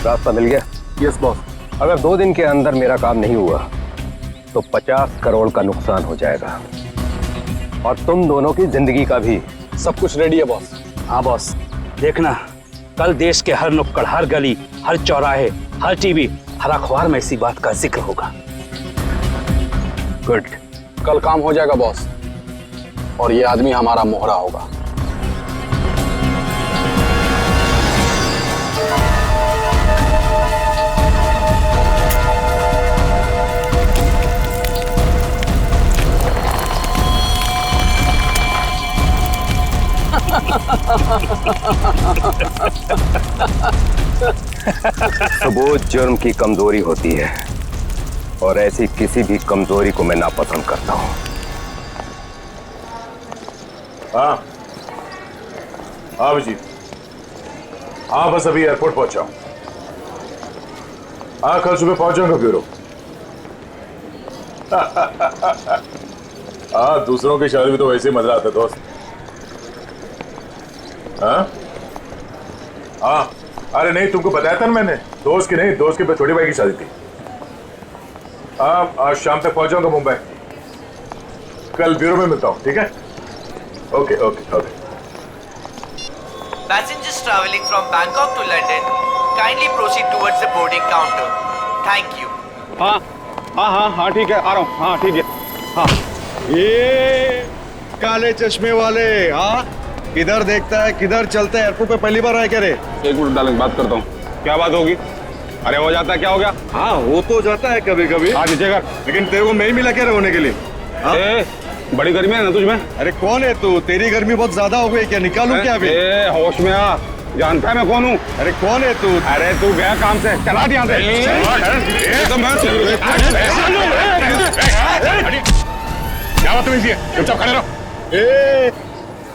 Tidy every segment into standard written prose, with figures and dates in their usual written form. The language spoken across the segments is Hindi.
रास्ता मिल गया? Yes boss. अगर 2 दिन के अंदर मेरा काम नहीं हुआ तो 50 करोड़ का नुकसान हो जाएगा और तुम दोनों की जिंदगी का भी। सब कुछ रेडी है बॉस। हाँ बॉस, देखना कल देश के हर नुक्कड़, हर गली, हर चौराहे, हर टीवी, हर अखबार में इसी बात का जिक्र होगा। गुड। कल काम हो जाएगा बॉस, और ये आदमी हमारा मोहरा होगा। सबूत जुर्म की कमजोरी होती है और ऐसी किसी भी कमजोरी को मैं नापसंद करता हूं। हाँ हाँ अभिजीत, हाँ बस अभी एयरपोर्ट पहुंचा हूं। हाँ कल सुबह पहुंच जाऊंगा ब्यूरो। हाँ दूसरों की शादी में तो वैसे ही मजा आता है दोस्त। हाँ हाँ अरे नहीं, तुमको बताया था ना मैंने, दोस्त की नहीं, दोस्त के छोटी भाई की शादी थी। हाँ आज शाम तक पहुंच जाऊंगा मुंबई। कल ब्यूरो में मिलता हूँ, ठीक है? Okay okay okay. Passengers traveling from Bangkok to London, kindly proceed towards the boarding counter. Thank you. हाँ हाँ हाँ हाँ ठीक है, आ रहा हूँ। हाँ ठीक है। हाँ ये काले चश्मे वाले, हाँ किधर देखता है किधर चलता है? एयरपोर्ट पे पहली बार आया क्या रे? एक मिनट डालेंगे, बात करता हूँ। क्या बात होगी? अरे हो जाता है, क्या हो गया? हाँ वो तो जाता है कभी कभी। हाँ नीचे कर। लेकिन तेरे को मैं ही मिला क्या होने के लिए? बड़ी गर्मी है ना तुझमें? अरे कौन है तू? तेरी गर्मी बहुत ज्यादा हो गई क्या? निकालूं क्या अभी? होश में आ, जानता है मैं कौन हूँ? अरे कौन है तू? अरे तू गया काम से, चला यहाँ से। क्या बात है? चुपचाप खड़े रहो।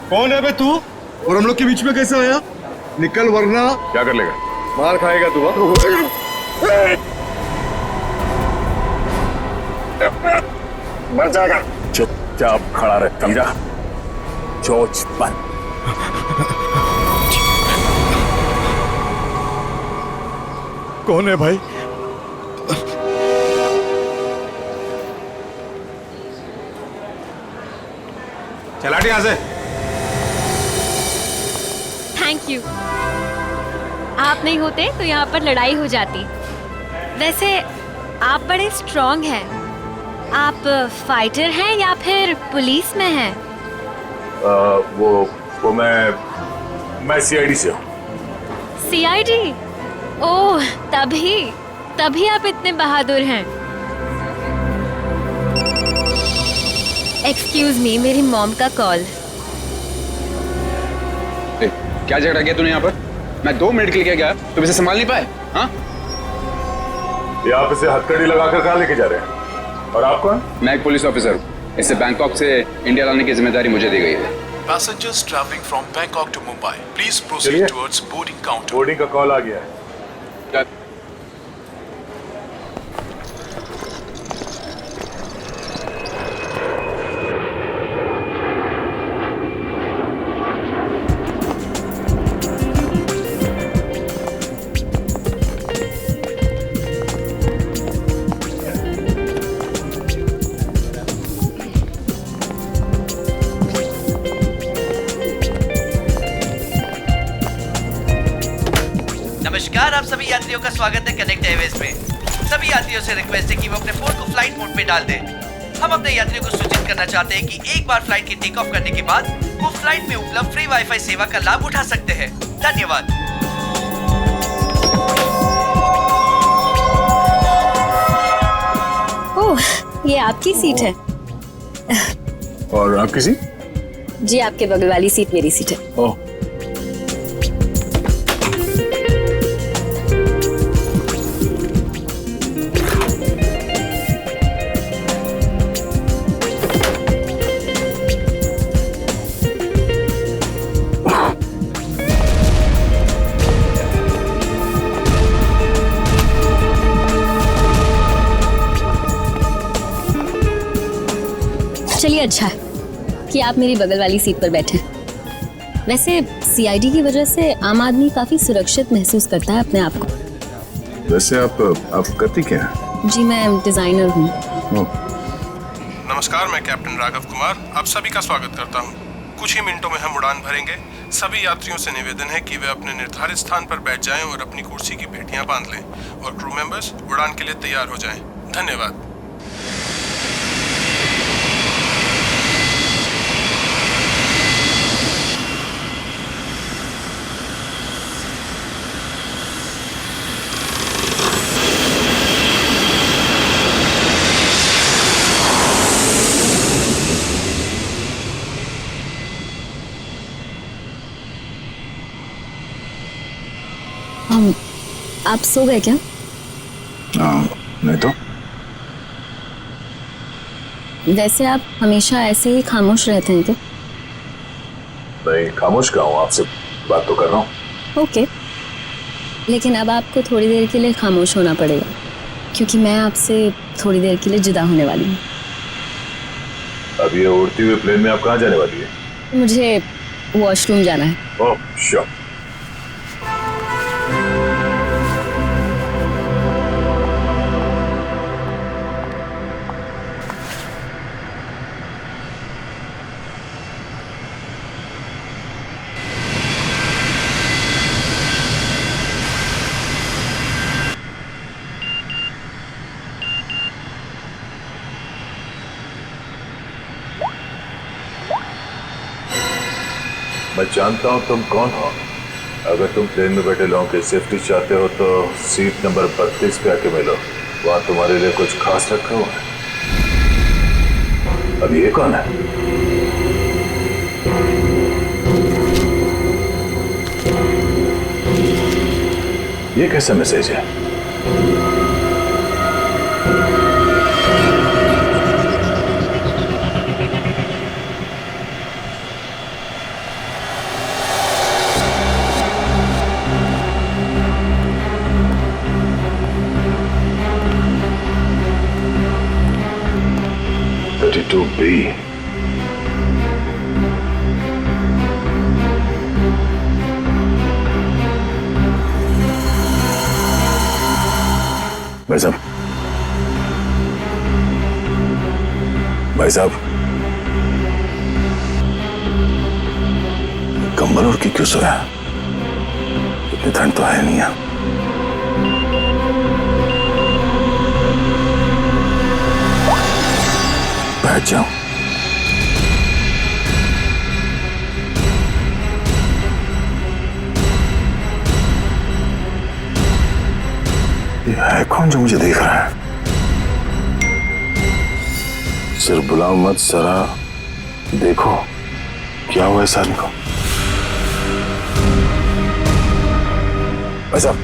कौन है बे तू? और हम लोग के बीच में कैसे आया? निकल वरना क्या कर लेगा? मार खाएगा तू। मर जाएगा। चुपचाप खड़ा रह तीरा, चोच बंद। कौन है भाई? चला यहाँ से। Thank you. आप नहीं होते तो यहाँ पर लड़ाई हो जाती। वैसे आप बड़े स्ट्रॉन्ग हैं। आप फाइटर हैं या फिर पुलिस में हैं? वो मैं सीआईडी से हूँ। सीआईडी? ओह तभी आप इतने बहादुर हैं। एक्सक्यूज मी, मेरी मॉम का कॉल। क्या झगड़ा किया तूने यहाँ पर? मैं 2 मिनट के लिए गया, तुम इसे संभाल नहीं पाए? हाँ ये आप इसे हथकड़ी लगाकर कहाँ लेके जा रहे हैं? और आप कौन? मैं एक पुलिस ऑफिसर हूँ। इसे बैंकॉक से इंडिया लाने की जिम्मेदारी मुझे दी गई है। Passengers traveling from Bangkok to Mumbai, please proceed towards boarding counter. Boarding का कॉल आ गया है। नमस्कार, आप सभी यात्रियों का स्वागत है कनेक्ट एयरवेज में। सभी यात्रियों से रिक्वेस्ट है कि वो अपने फोन को फ्लाइट मोड पे डाल दें। हम अपने यात्रियों को सूचित करना चाहते हैं कि एक बार फ्लाइट की टेक ऑफ करने के बाद वो फ्लाइट में उपलब्ध फ्री वाईफाई सेवा का लाभ उठा सकते हैं। धन्यवाद। ओह, ये आपकी सीट है। और आपकी सीट? जी, आपके बगल वाली सीट मेरी सीट है। ओह चलिए, अच्छा कि आप मेरी बगल वाली सीट पर बैठे। वैसे सीआईडी की वजह से आम आदमी काफी सुरक्षित महसूस करता है अपने आप को। वैसे आप करती क्या हैं? जी मैं डिजाइनर हूँ। नमस्कार, मैं कैप्टन राघव कुमार आप सभी का स्वागत करता हूं। कुछ ही मिनटों में हम उड़ान भरेंगे। सभी यात्रियों से निवेदन है कि वे अपने निर्धारित स्थान पर बैठ जाएं और अपनी कुर्सी की पेटियां बांध लें और क्रू मेंबर्स उड़ान के लिए तैयार हो जाएं। धन्यवाद। आप सो गए क्या? नहीं तो वैसे आप हमेशा ऐसे ही खामोश रहते हैं क्या? नहीं, खामोश क्या हूँ, आपसे बात तो कर रहा हूँ। ओके, लेकिन अब आपको थोड़ी देर के लिए खामोश होना पड़ेगा क्योंकि मैं आपसे थोड़ी देर के लिए जुदा होने वाली हूँ। अब ये उड़ती हुई प्लेन में आप कहाँ जाने वाली है? मुझे वॉशरूम जाना है। Oh sure. मैं जानता हूँ तुम कौन हो। अगर तुम प्लेन में बैठे लोगों की सेफ्टी चाहते हो तो सीट नंबर 32 पे आके मिलो, वहां तुम्हारे लिए कुछ खास रखा हुआ है। अब ये कौन है? ये कैसा मैसेज है? B. भाई साहब, कंबल ओढ़ के क्यों सोया? इतनी ठंड तो है नहीं है। बैठ जाओ। ये है कौन जो मुझे देख रहा है? सिर्फ बुलाओ मत, जरा देखो क्या हुआ इस आदमी को। भाई साहब,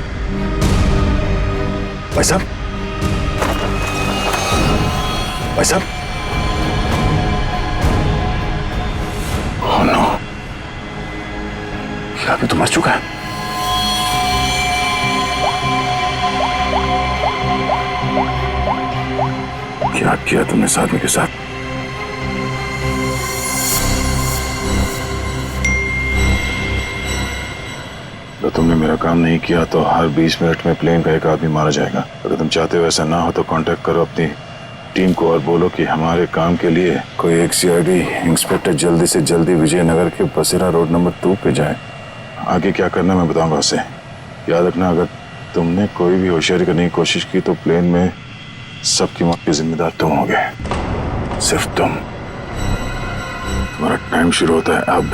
भाई साहब, भाई साहब, ओह नो, ये आदमी तो मर चुका है। क्या किया तुमने इस आदमी के साथ? अगर तुमने मेरा काम नहीं किया तो हर 20 मिनट में प्लेन का एक आदमी मारा जाएगा। अगर तुम चाहते हो ऐसा ना हो तो कांटेक्ट करो अपनी टीम को और बोलो कि हमारे काम के लिए कोई एक सीआईडी इंस्पेक्टर जल्दी से जल्दी विजयनगर के बसेरा रोड नंबर 2 पे जाए। आगे क्या करना मैं बताऊंगा उसे। याद रखना, अगर तुमने कोई भी होशियारी करने की कोशिश की तो प्लेन में सबकी मौत के जिम्मेदार तुम होगे, सिर्फ तुम। तुम्हारा टाइम शुरू होता है अब।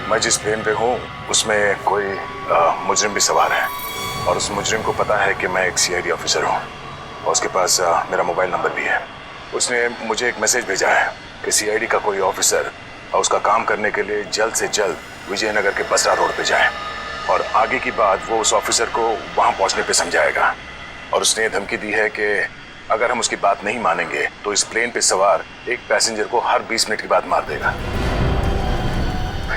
मैं जिस प्लेन पे हूँ उसमें कोई मुजरिम भी सवार है और उस मुजरिम को पता है कि मैं एक सीआईडी ऑफिसर हूँ और उसके पास मेरा मोबाइल नंबर भी है। उसने मुझे एक मैसेज भेजा है कि सीआईडी का कोई ऑफिसर और उसका काम करने के लिए जल्द से जल्द विजयनगर के बसरा रोड पे जाए और आगे की बात वो उस ऑफिसर को वहाँ पहुँचने पे समझाएगा। और उसने ये धमकी दी है कि अगर हम उसकी बात नहीं मानेंगे तो इस प्लेन पे सवार एक पैसेंजर को हर 20 मिनट के बाद मार देगा।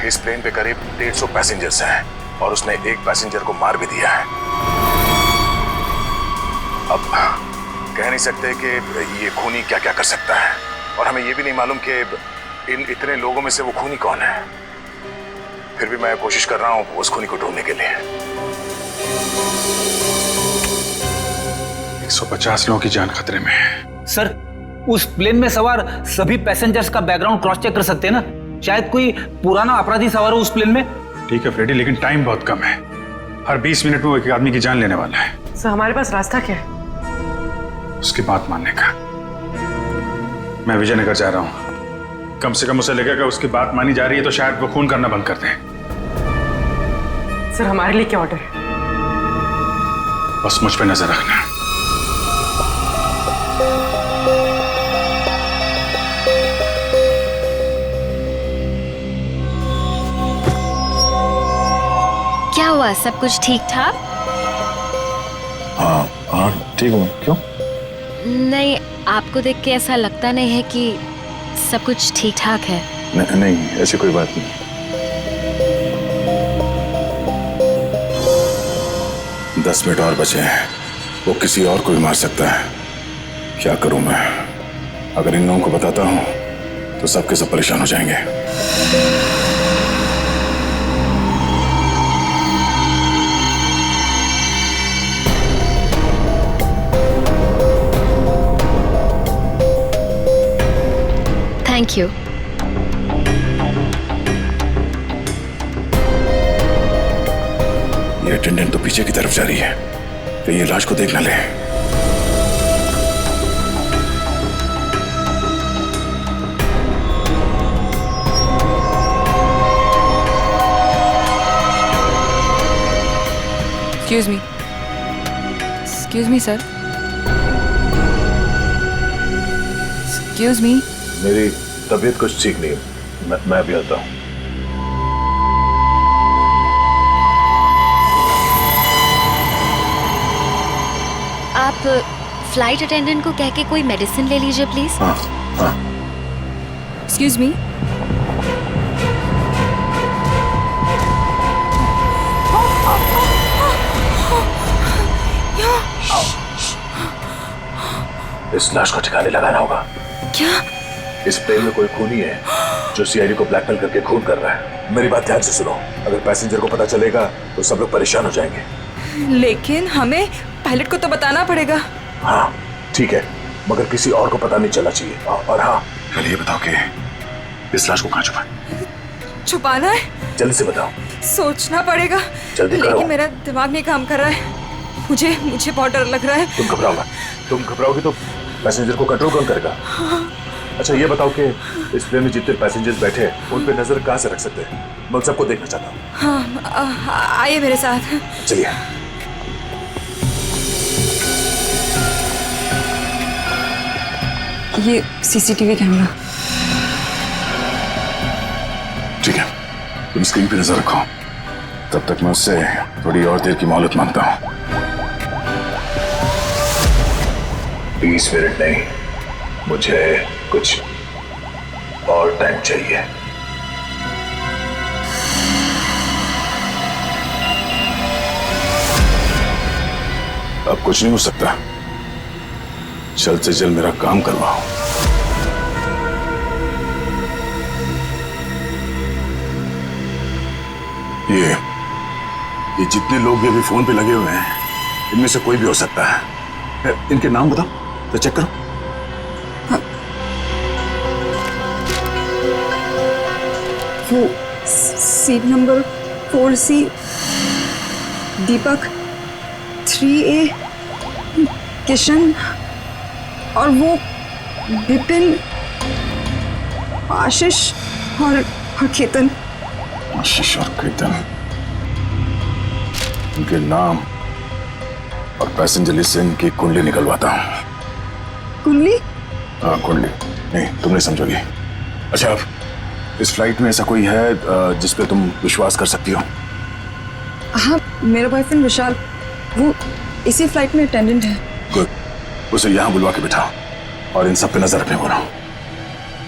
इस प्लेन पे करीब 150 पैसेंजर्स हैं और उसने एक पैसेंजर को मार भी दिया है। अब कह नहीं सकते कि ये खूनी क्या क्या कर सकता है, और हमें ये भी नहीं मालूम कि इन इतने लोगों में से वो खूनी कौन है। फिर भी मैं कोशिश कर रहा हूं उस खूनी को ढूंढने के लिए। 150 लोगों की जान खतरे में है। सर, उस प्लेन में सवार सभी पैसेंजर्स का बैकग्राउंड क्रॉस चेक कर सकते हैं ना? शायद कोई पुराना अपराधी सवार हो उस प्लेन में। ठीक है फ्रेडी, लेकिन टाइम बहुत कम है। हर 20 मिनट में वो एक आदमी की जान लेने वाला है। सर, हमारे पास रास्ता क्या है? उसकी बात मानने का। मैं विजयनगर जा रहा हूं। कम से कम उसे लगेगा उसकी बात मानी जा रही है तो शायद वो खून करना बंद कर दें। सर, हमारे लिए क्या ऑर्डर है? बस मुझ पे नजर रखना। क्या हुआ, सब कुछ ठीक ठाक? हाँ ठीक हूँ। क्यों? नहीं, आपको देख के ऐसा लगता नहीं है कि सब कुछ ठीक ठाक है। नहीं, ऐसी कोई बात नहीं। दस मिनट और बचे हैं। वो किसी और को भी मार सकता है। क्या करूं मैं? अगर इन लोगों को बताता हूं तो सबके सब परेशान हो जाएंगे। Thank you. ये अटेंडेंट तो पीछे की तरफ जा रही है, कहीं ये लाश को देख ना ले। Excuse me, sir. Excuse me. मेरी तबीयत कुछ ठीक नहीं, मैं अभी आता हूँ। आप फ्लाइट अटेंडेंट को कह के कोई मेडिसिन ले लीजिए प्लीज। हाँ। Excuse me. इस लाश को ठिकाने लगाना होगा। क्या? इस प्लेन में कोई खूनी है जो सीआईडी को ब्लैकमेल करके खून कर रहा है। मेरी बात ध्यान से सुनो, अगर पैसेंजर को पता चलेगा तो सब लोग परेशान हो जाएंगे। लेकिन हमें पायलट को तो बताना पड़ेगा। हाँ ठीक है, मगर किसी और को पता नहीं चलना चाहिए। और हाँ, पहले ये बताओ कि इस लाश को कहाँ छुपाए? छुपाना है? जल्दी से बताओ। सोचना पड़ेगा, जल्दी करो। लेकिन मेरा दिमाग नहीं काम कर रहा है। मुझे बहुत डर लग रहा है। तुम घबराओ मत। तुम घबराओगे तो पैसेंजर को कंट्रोल कौन करेगा? अच्छा ये बताओ कि इस प्लेन में जितने पैसेंजर्स बैठे हैं उन पे नजर कहाँ से रख सकते हैं? मैं उन सबको देखना चाहता हूँ। हाँ, आइए मेरे साथ। चलिए। ये सीसीटीवी कैमरा। ठीक है, तुम स्क्रीन पे नजर रखो, तब तक मैं उससे थोड़ी और देर की मोहलत मांगता हूँ। 20 मिनट नहीं, मुझे कुछ और टाइम चाहिए। अब कुछ नहीं हो सकता, जल्द से जल्द मेरा काम करवाओ। ये जितने लोग भी अभी फोन पे लगे हुए हैं, इनमें से कोई भी हो सकता है। इनके नाम बताओ तो चेक करो। वो सीट नंबर 4C, दीपक 3A, किशन, और वो विपिन, आशीष और केतन। आशीष और केतन, उनके नाम और पैसेंजर लिस्ट से इनकी कुंडली निकलवाता हूँ। कुंडली? हाँ कुंडली, नहीं तुम नहीं समझोगी। अच्छा, अब इस फ्लाइट में ऐसा कोई है जिस पे तुम विश्वास कर सकती हो? हाँ, मेरा बॉयफ्रेंड विशाल, वो इसी फ्लाइट में अटेंडेंट है। गुड, उसे यहाँ बुलवा के बिठाओ और इन सब पे नजर रखने बोलो।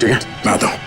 ठीक है, मैं आता हूँ।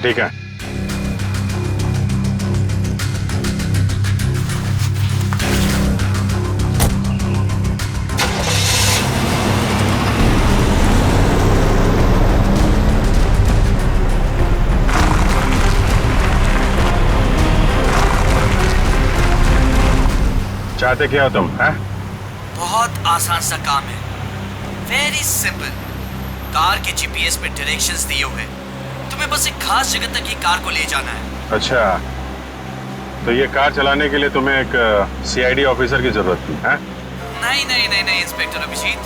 ठीक है। चाहते क्या हो तुम, हैं? बहुत आसान सा काम है, वेरी सिंपल। कार के जीपीएस पे डायरेक्शंस दिए हुए, तुम्हें बस एक खास जगह तक ये कार को ले जाना है। अच्छा, तो ये कार चलाने के लिए तुम्हें एक सीआईडी ऑफिसर की जरूरत थी, हैं? नहीं नहीं नहीं नहीं इंस्पेक्टर अभिजीत,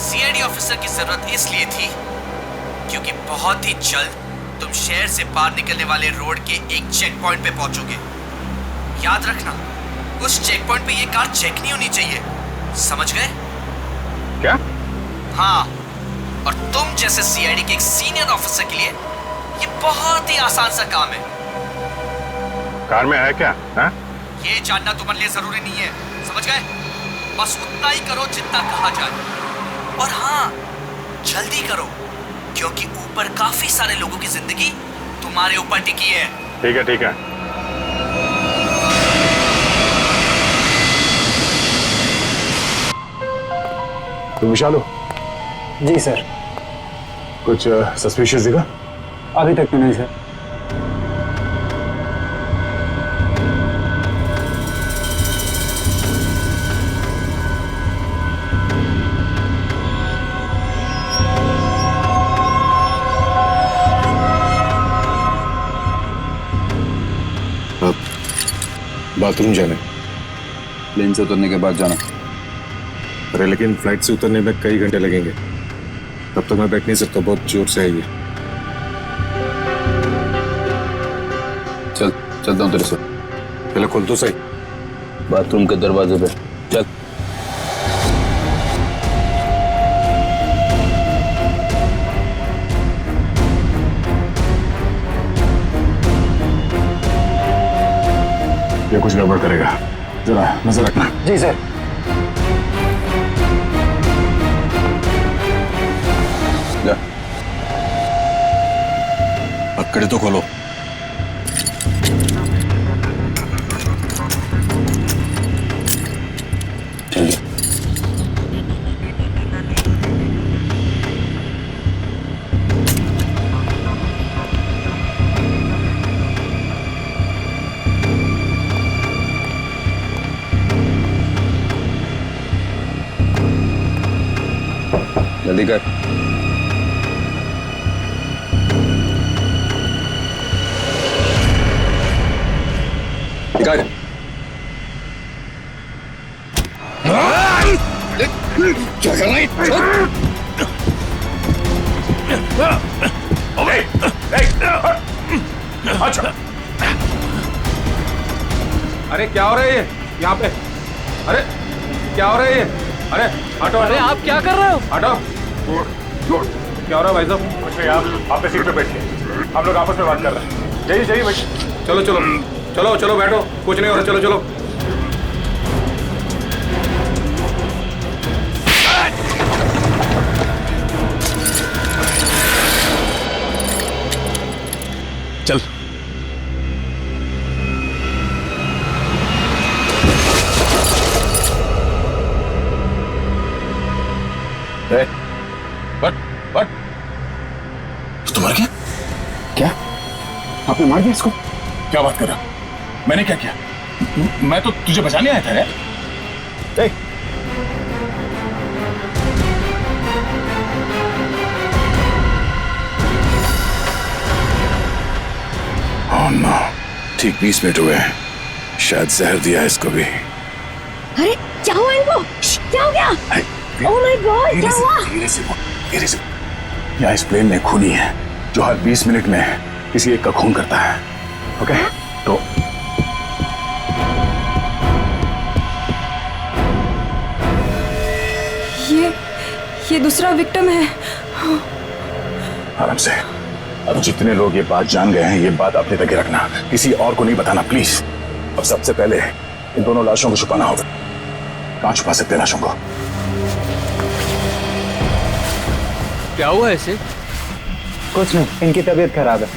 सीआईडी ऑफिसर की जरूरत इसलिए थी क्योंकि बहुत ही जल्द तुम शहर से बाहर निकलने वाले रोड के एक चेक पॉइंट पे पहुंचोगे। याद रखना, उस चेक पॉइंट पे ये कार चेक नहीं होनी चाहिए, समझ गए? क्या? हाँ, और तुम जैसे सीआईडी के एक सीनियर ऑफिसर के लिए ये बहुत ही आसान सा काम है। कार में है क्या, हैं? ये जानना तुम्हारे लिए जरूरी नहीं है, समझ गए? बस उतना ही करो जितना कहा जाए, और हाँ, जल्दी करो क्योंकि ऊपर काफी सारे लोगों की जिंदगी तुम्हारे ऊपर टिकी है। ठीक है, ठीक है। तुम विशाल हो? जी सर। कुछ सस्पिशियस दिखा? अभी तक तो नहीं सर। बाथरूम जाने, प्लेन से उतरने के बाद जाना। अरे लेकिन फ्लाइट से उतरने में कई घंटे लगेंगे, तब तक मैं बैठ नहीं सकता, बहुत जोर से है ये। चलता हूँ तेरे से। पहले खोल तो सही। बाथरूम के दरवाजे पे चल। ये कुछ गड़बड़ करेगा, जरा नजर रखना। जी सर। पकड़े तो खोलो। चलिए। जल्दी कर। निकाल। क्या कर रहा है? अच्छा, अरे क्या हो रहा है ये यहाँ पे? अरे क्या हो रहा है ये? अरे हटो। अरे आप क्या कर रहे हो? हटो। क्या हो रहा है भाई साहब? कुछ नहीं, आप अपने सीट पे बैठिए, हम लोग आपस में बात कर रहे हैं। जाइए जाइए बैठ। चलो चलो चलो चलो बैठो, कुछ नहीं हो रहा, चलो चलो। चल। बट तो मर गया? क्या आपने मार दिया इसको? क्या बात कर रहा? मैंने क्या किया? मैं तो तुझे बचाने आया था रे। Oh no, ठीक 20 मिनट हुए हैं, शायद जहर दिया है इसको भी। अरे क्या हुआ इनको? क्या हो गया? ओह माय गॉड, क्या हुआ? धीरे से। यहाँ इस प्लेन में खूनी है जो हर 20 मिनट में किसी एक का खून करता है। ओके? तो ये दूसरा विक्टिम है। आराम से। अब जितने लोग ये बात जान गए हैं, ये बात अपने तक ही रखना, किसी और को नहीं बताना प्लीज। अब सबसे पहले इन दोनों लाशों को छुपाना होगा। कहाँ छुपा सकते हैं लाशों को? क्या हुआ ऐसे? कुछ नहीं, इनकी तबीयत खराब है।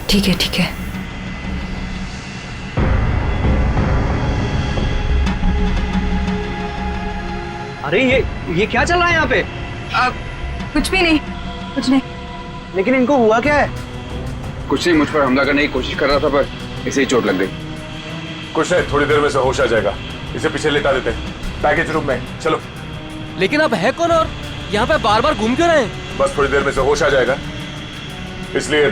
ठीक है ठीक है। अरे ये क्या चल रहा है यहाँ पे? कुछ भी नहीं, कुछ नहीं। लेकिन इनको हुआ क्या है? कुछ नहीं, मुझ पर हमला करने की कोशिश कर रहा था पर इसे ही चोट लग गई। कुछ नहीं, थोड़ी देर में से होश आ जाएगा। इसे पीछे लेटा देते हैं पैकेज रूम में। चलो। लेकिन अब है कौन और यहाँ पे बार बार घूम क्यों रहे हैं? बस थोड़ी देर में से होश आ जाएगा, इसलिए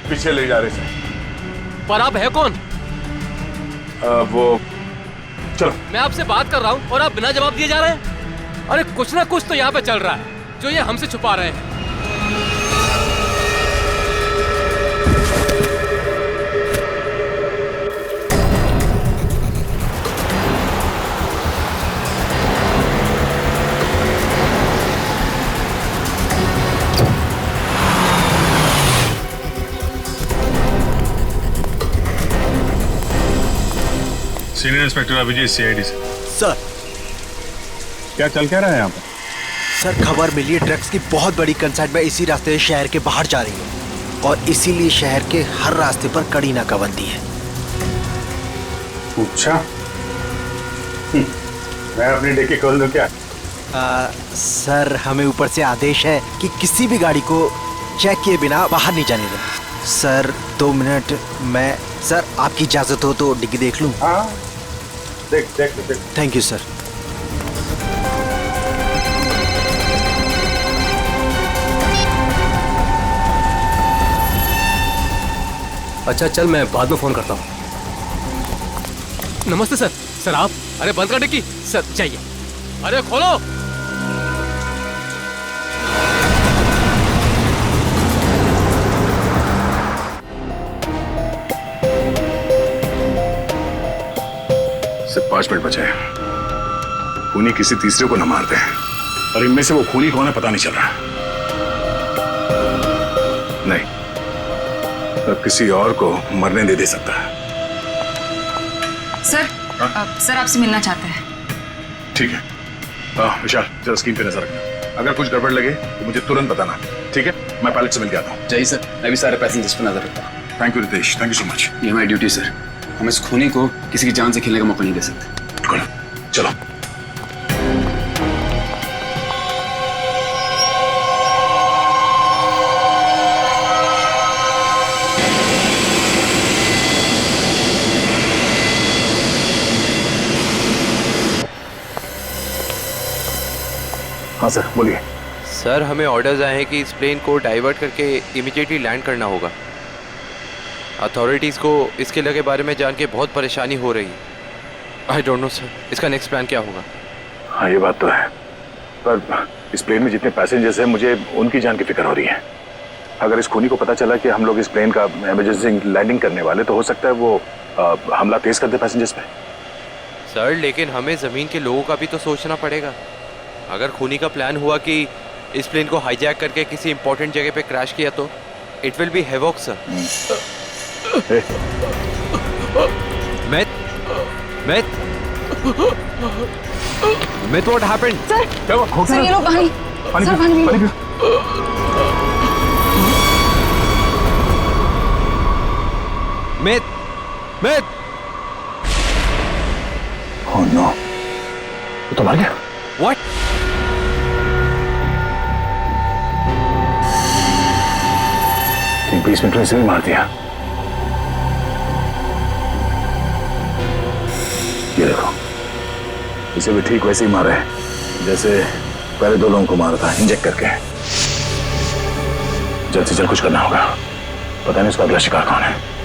पीछे ले जा रहे हैं। पर आप है कौन? वो चलो। मैं आपसे बात कर रहा हूँ और आप बिना जवाब दिए जा रहे हैं। अरे कुछ ना कुछ तो यहाँ पे चल रहा है जो ये हमसे छुपा रहे हैं। सीनियर इंस्पेक्टर अभिजीत, सीआईडी से। सर क्या चल क्या रहा है यहाँ पर? सर खबर मिली है ड्रग्स की बहुत बड़ी कंसाइनमेंट इसी रास्ते से शहर के बाहर जा रही है और इसीलिए शहर के हर रास्ते पर कड़ी नाकाबंदी है। अच्छा, मैं अपनी डिक्की खोल दूं क्या? सर हमें ऊपर से आदेश है कि किसी भी गाड़ी को चेक किए बिना बाहर नहीं जाने दें। सर 2 मिनट, मैं सर आपकी इजाजत हो तो डिग्गी देख लूं? हाँ देख। Thank you sir. अच्छा चल, मैं बाद में फोन करता हूँ। नमस्ते सर। सर आप? अरे बंद कर डिक्की। सर चाहिए। अरे खोलो। सिर्फ 5 मिनट बचे हैं। खूनी किसी तीसरे को न मारते हैं और इनमें से वो खूनी कौन है पता नहीं चल रहा। नहीं, तो किसी और को मरने दे सकता है। सर सर आपसे मिलना चाहते हैं। ठीक है। विशाल जरा स्क्रीन पे नजर रखना, अगर कुछ गड़बड़ लगे तो मुझे तुरंत बताना। ठीक है, मैं पायलट से मिल के आता हूँ। जय सर, मैं भी सारे पैसेंजर्स पर नजर रखता हूँ। Thank you Ritesh, thank you so much. ये हमारी ड्यूटी सर। हम इस खूनी को किसी की जान से खेलने का मौका नहीं दे सकते। बिल्कुल, चलो। हाँ सर बोलिए। सर हमें ऑर्डर्स आए हैं कि इस प्लेन को डाइवर्ट करके इमीडिएटली लैंड करना होगा। अथॉरिटीज़ को इसके लगे बारे में जान के बहुत परेशानी हो रही है। आई डोंट नो सर, इसका नेक्स्ट प्लान क्या होगा? हाँ ये बात तो है, पर इस प्लेन में जितने पैसेंजर्स हैं मुझे उनकी जान की फिक्र हो रही है। अगर इस खूनी को पता चला कि हम लोग इस प्लेन का इमरजेंसी लैंडिंग करने वाले तो हो सकता है वो हमला तेज कर दे पैसेंजर्स पे। सर लेकिन हमें ज़मीन के लोगों का भी तो सोचना पड़ेगा। अगर खूनी का प्लान हुआ कि इस प्लेन को हाईजैक करके किसी इंपॉर्टेंट जगह पे क्रैश किया तो it will be havoc sir. Myth, what happened? Sir ये लो पानी। सर पानी पियो। Myth. Oh no, वो तो मर गया। What? तीन 20 मिनट में इसे भी मार दिया। ये देखो, इसे भी ठीक वैसे ही मारा है जैसे पहले 2 लोगों को मारा था, इंजेक्ट करके। जल्द से जल्द कुछ करना होगा, पता नहीं उसका अगला शिकार कौन है।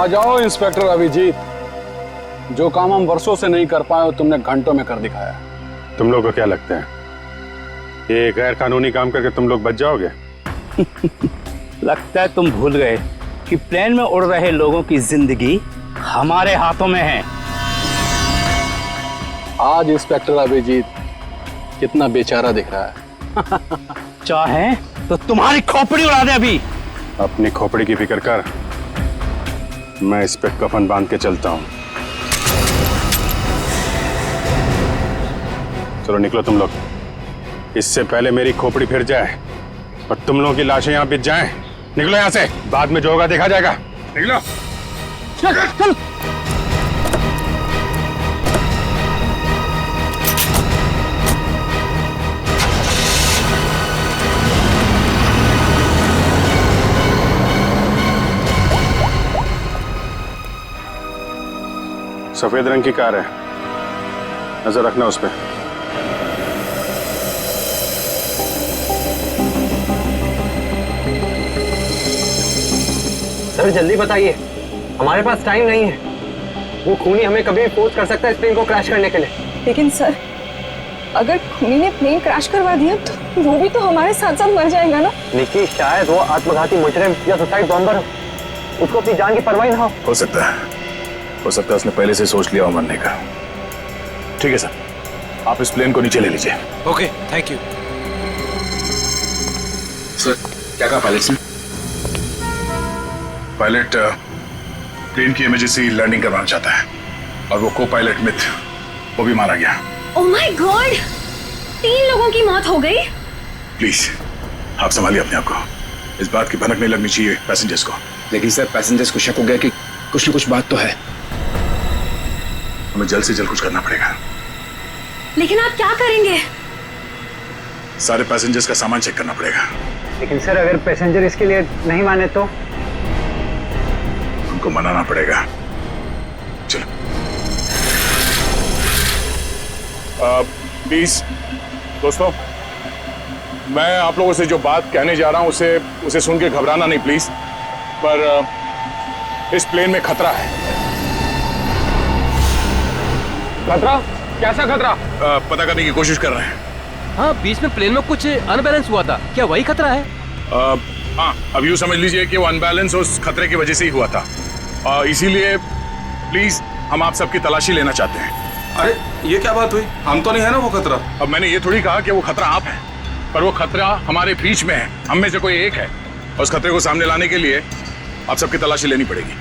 आ जाओ इंस्पेक्टर अभिजीत, जो काम हम वर्षों से नहीं कर पाए तुमने घंटों में कर दिखाया। तुम लोग को क्या लगता है ये गैर कानूनी काम करके तुम लोग बच जाओगे? लगता है तुम भूल गए कि प्लेन में उड़ रहे लोगों की जिंदगी हमारे हाथों में है। आज इंस्पेक्टर अभिजीत कितना बेचारा दिख रहा है। चाहे तो तुम्हारी खोपड़ी उड़ा दे अभी। अपनी खोपड़ी की फिक्र कर, मैं इस पे कफन बांध के चलता हूँ। चलो निकलो तुम लोग, इससे पहले मेरी खोपड़ी फिर जाए और तुम लोगों की लाशें यहाँ बिछ जाएं। निकलो यहाँ से, बाद में जो होगा देखा जाएगा। निकलो चल चल। सफेद रंग की कार है, नजर रखना उस पर। सर जल्दी बताइए, हमारे पास टाइम नहीं है। वो खूनी हमें कभी भी फोर्स कर सकता है इस प्लेन को क्रैश करने के लिए। लेकिन सर, अगर खूनी ने प्लेन क्रैश करवा दिया तो वो भी तो हमारे साथ साथ मर जाएगा ना। निकी, शायद वो आत्मघाती मुजरिम या सुसाइड बॉम्बर हो, उसको अपनी जान की परवाह ना हो सकता है उसने पहले से सोच लिया हो मरने का। ठीक है सर, आप इस प्लेन को नीचे ले लीजिए। Okay, thank you sir. क्या कहा पायलट ने? पायलट प्लेन की इमरजेंसी लैंडिंग करवाना चाहता है और वो को पायलट मिथ वो भी मारा गया। ओह माय गॉड, 3 लोगों की मौत हो गई। प्लीज आप संभालिए अपने आप को, इस बात की भनक नहीं लगनी चाहिए पैसेंजर्स को। लेकिन सर पैसेंजर्स को शक हो गया कि कुछ न कुछ बात तो है। हमें जल्द से जल्द कुछ करना पड़ेगा। लेकिन आप क्या करेंगे? सारे पैसेंजर्स का सामान चेक करना पड़ेगा। लेकिन सर, अगर पैसेंजर इसके लिए नहीं माने तो? उनको मनाना पड़ेगा। चलो प्लीज दोस्तों, मैं आप लोगों से जो बात कहने जा रहा हूं उसे सुन के घबराना नहीं प्लीज। पर इस प्लेन में खतरा है। खतरा? कैसा खतरा? पता करने की कोशिश कर रहे हैं। हाँ, बीच में प्लेन में कुछ अनबैलेंस हुआ था, क्या वही खतरा है? हाँ, अब यूँ समझ लीजिए कि वो अनबैलेंस उस खतरे की वजह से ही हुआ था। इसीलिए प्लीज हम आप सबकी तलाशी लेना चाहते हैं। अरे ये क्या बात हुई? हम तो नहीं है ना वो खतरा। अब मैंने ये थोड़ी कहा कि वो खतरा आप है, पर वो खतरा हमारे बीच में है, हम में से कोई एक है। और उस खतरे को सामने लाने के लिए आप सबकी तलाशी लेनी पड़ेगी।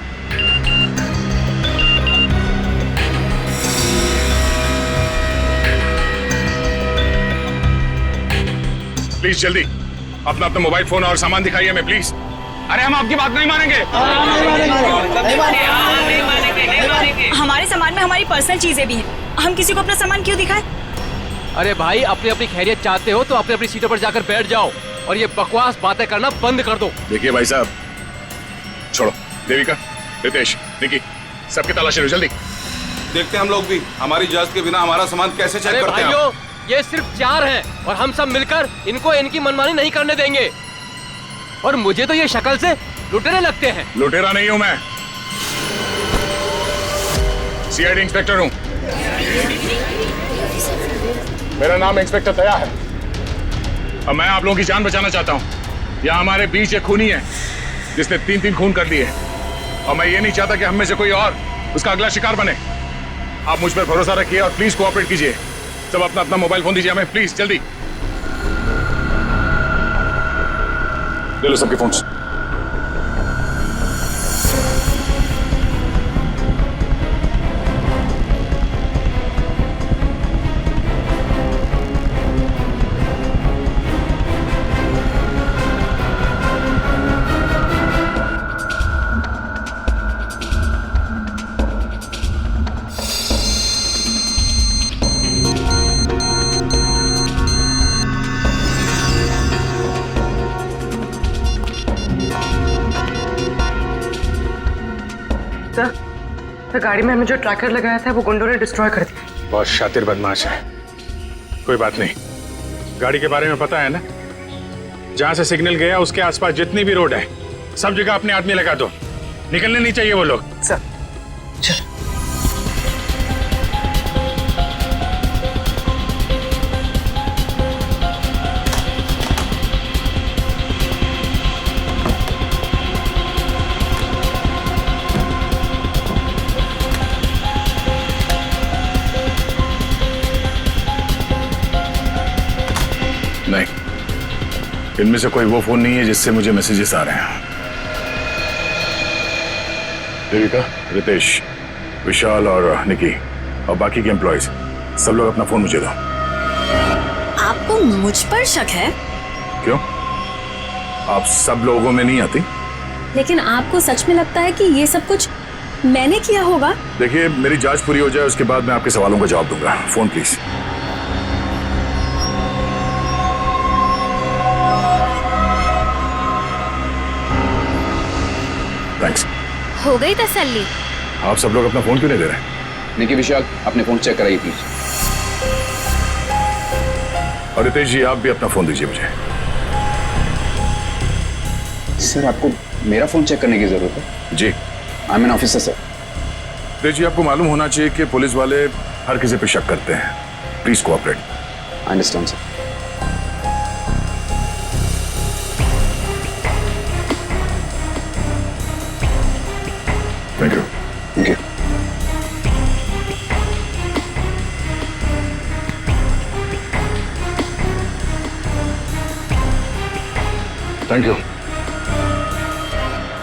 प्लीज जल्दी अपना मोबाइल फोन और सामान दिखाइए हमें प्लीज। अरे हम आपकी बात नहीं मानेंगे। हमारे सामान में हमारी पर्सनल चीजें भी हैं। हम किसी को अपना सामान क्यों दिखाएं? अरे भाई, अपनी अपनी खैरियत चाहते हो तो अपनी अपनी सीटों पर जाकर बैठ जाओ और ये बकवास बातें करना बंद कर दो। देखिए भाई साहब, छोड़ो। देविका, रितेश, निकी, सबकी तलाशी लो जल्दी। देखते हैं हम लोग भी, हमारी इजाजत के बिना हमारा सामान कैसे चेक करते हैं। भाइयों, ये सिर्फ 4 हैं और हम सब मिलकर इनको इनकी मनमानी नहीं करने देंगे। और मुझे तो ये शक्ल से लुटेरे लगते हैं। लुटेरा नहीं हूं मैं, सीआईडी इंस्पेक्टर हूं। मेरा नाम इंस्पेक्टर दया है और मैं आप लोगों की जान बचाना चाहता हूं। यहाँ हमारे बीच एक खूनी है जिसने 3 खून कर दिए और मैं ये नहीं चाहता कि हम में से कोई और उसका अगला शिकार बने। आप मुझ पर भरोसा रखिए और प्लीज कोऑपरेट कीजिए। सब अपना अपना मोबाइल फोन दीजिए हमें प्लीज, जल्दी ले लो सबके फोन्स। सर, गाड़ी में हमें जो ट्रैकर लगाया था वो गुंडों ने डिस्ट्रॉय कर दिया। बहुत शातिर बदमाश है। कोई बात नहीं, गाड़ी के बारे में पता है ना? जहां से सिग्नल गया उसके आसपास जितनी भी रोड है सब जगह अपने आदमी लगा दो। निकलने नहीं चाहिए वो लोग। सर चल। नहीं, इनमें से कोई वो फोन नहीं है जिससे मुझे मैसेजेस आ रहे हैं। देविका, रितेश, विशाल और निकी और बाकी के एम्प्लॉयज सब लोग अपना फोन मुझे दो। आपको मुझ पर शक है? क्यों? आप सब लोगों में नहीं आती? लेकिन आपको सच में लगता है कि ये सब कुछ मैंने किया होगा? देखिए, मेरी जांच पूरी हो जाए उसके बाद मैं आपके सवालों का जवाब दूंगा। Phone please. थैंक्स। हो गई तसल्ली? आप सब लोग अपना फोन क्यों नहीं दे रहे? निकी, विशाल, अपने फोन चेक कराइए प्लीज। और रितेश जी, आप भी अपना फोन दीजिए मुझे। सर, आपको मेरा फोन चेक करने की जरूरत है? जी। I am an officer sir. Ritesh ji, आपको मालूम होना चाहिए कि पुलिस वाले हर किसी पे शक करते हैं। Please cooperate. I understand sir. Thank you. Thank you. Thank you.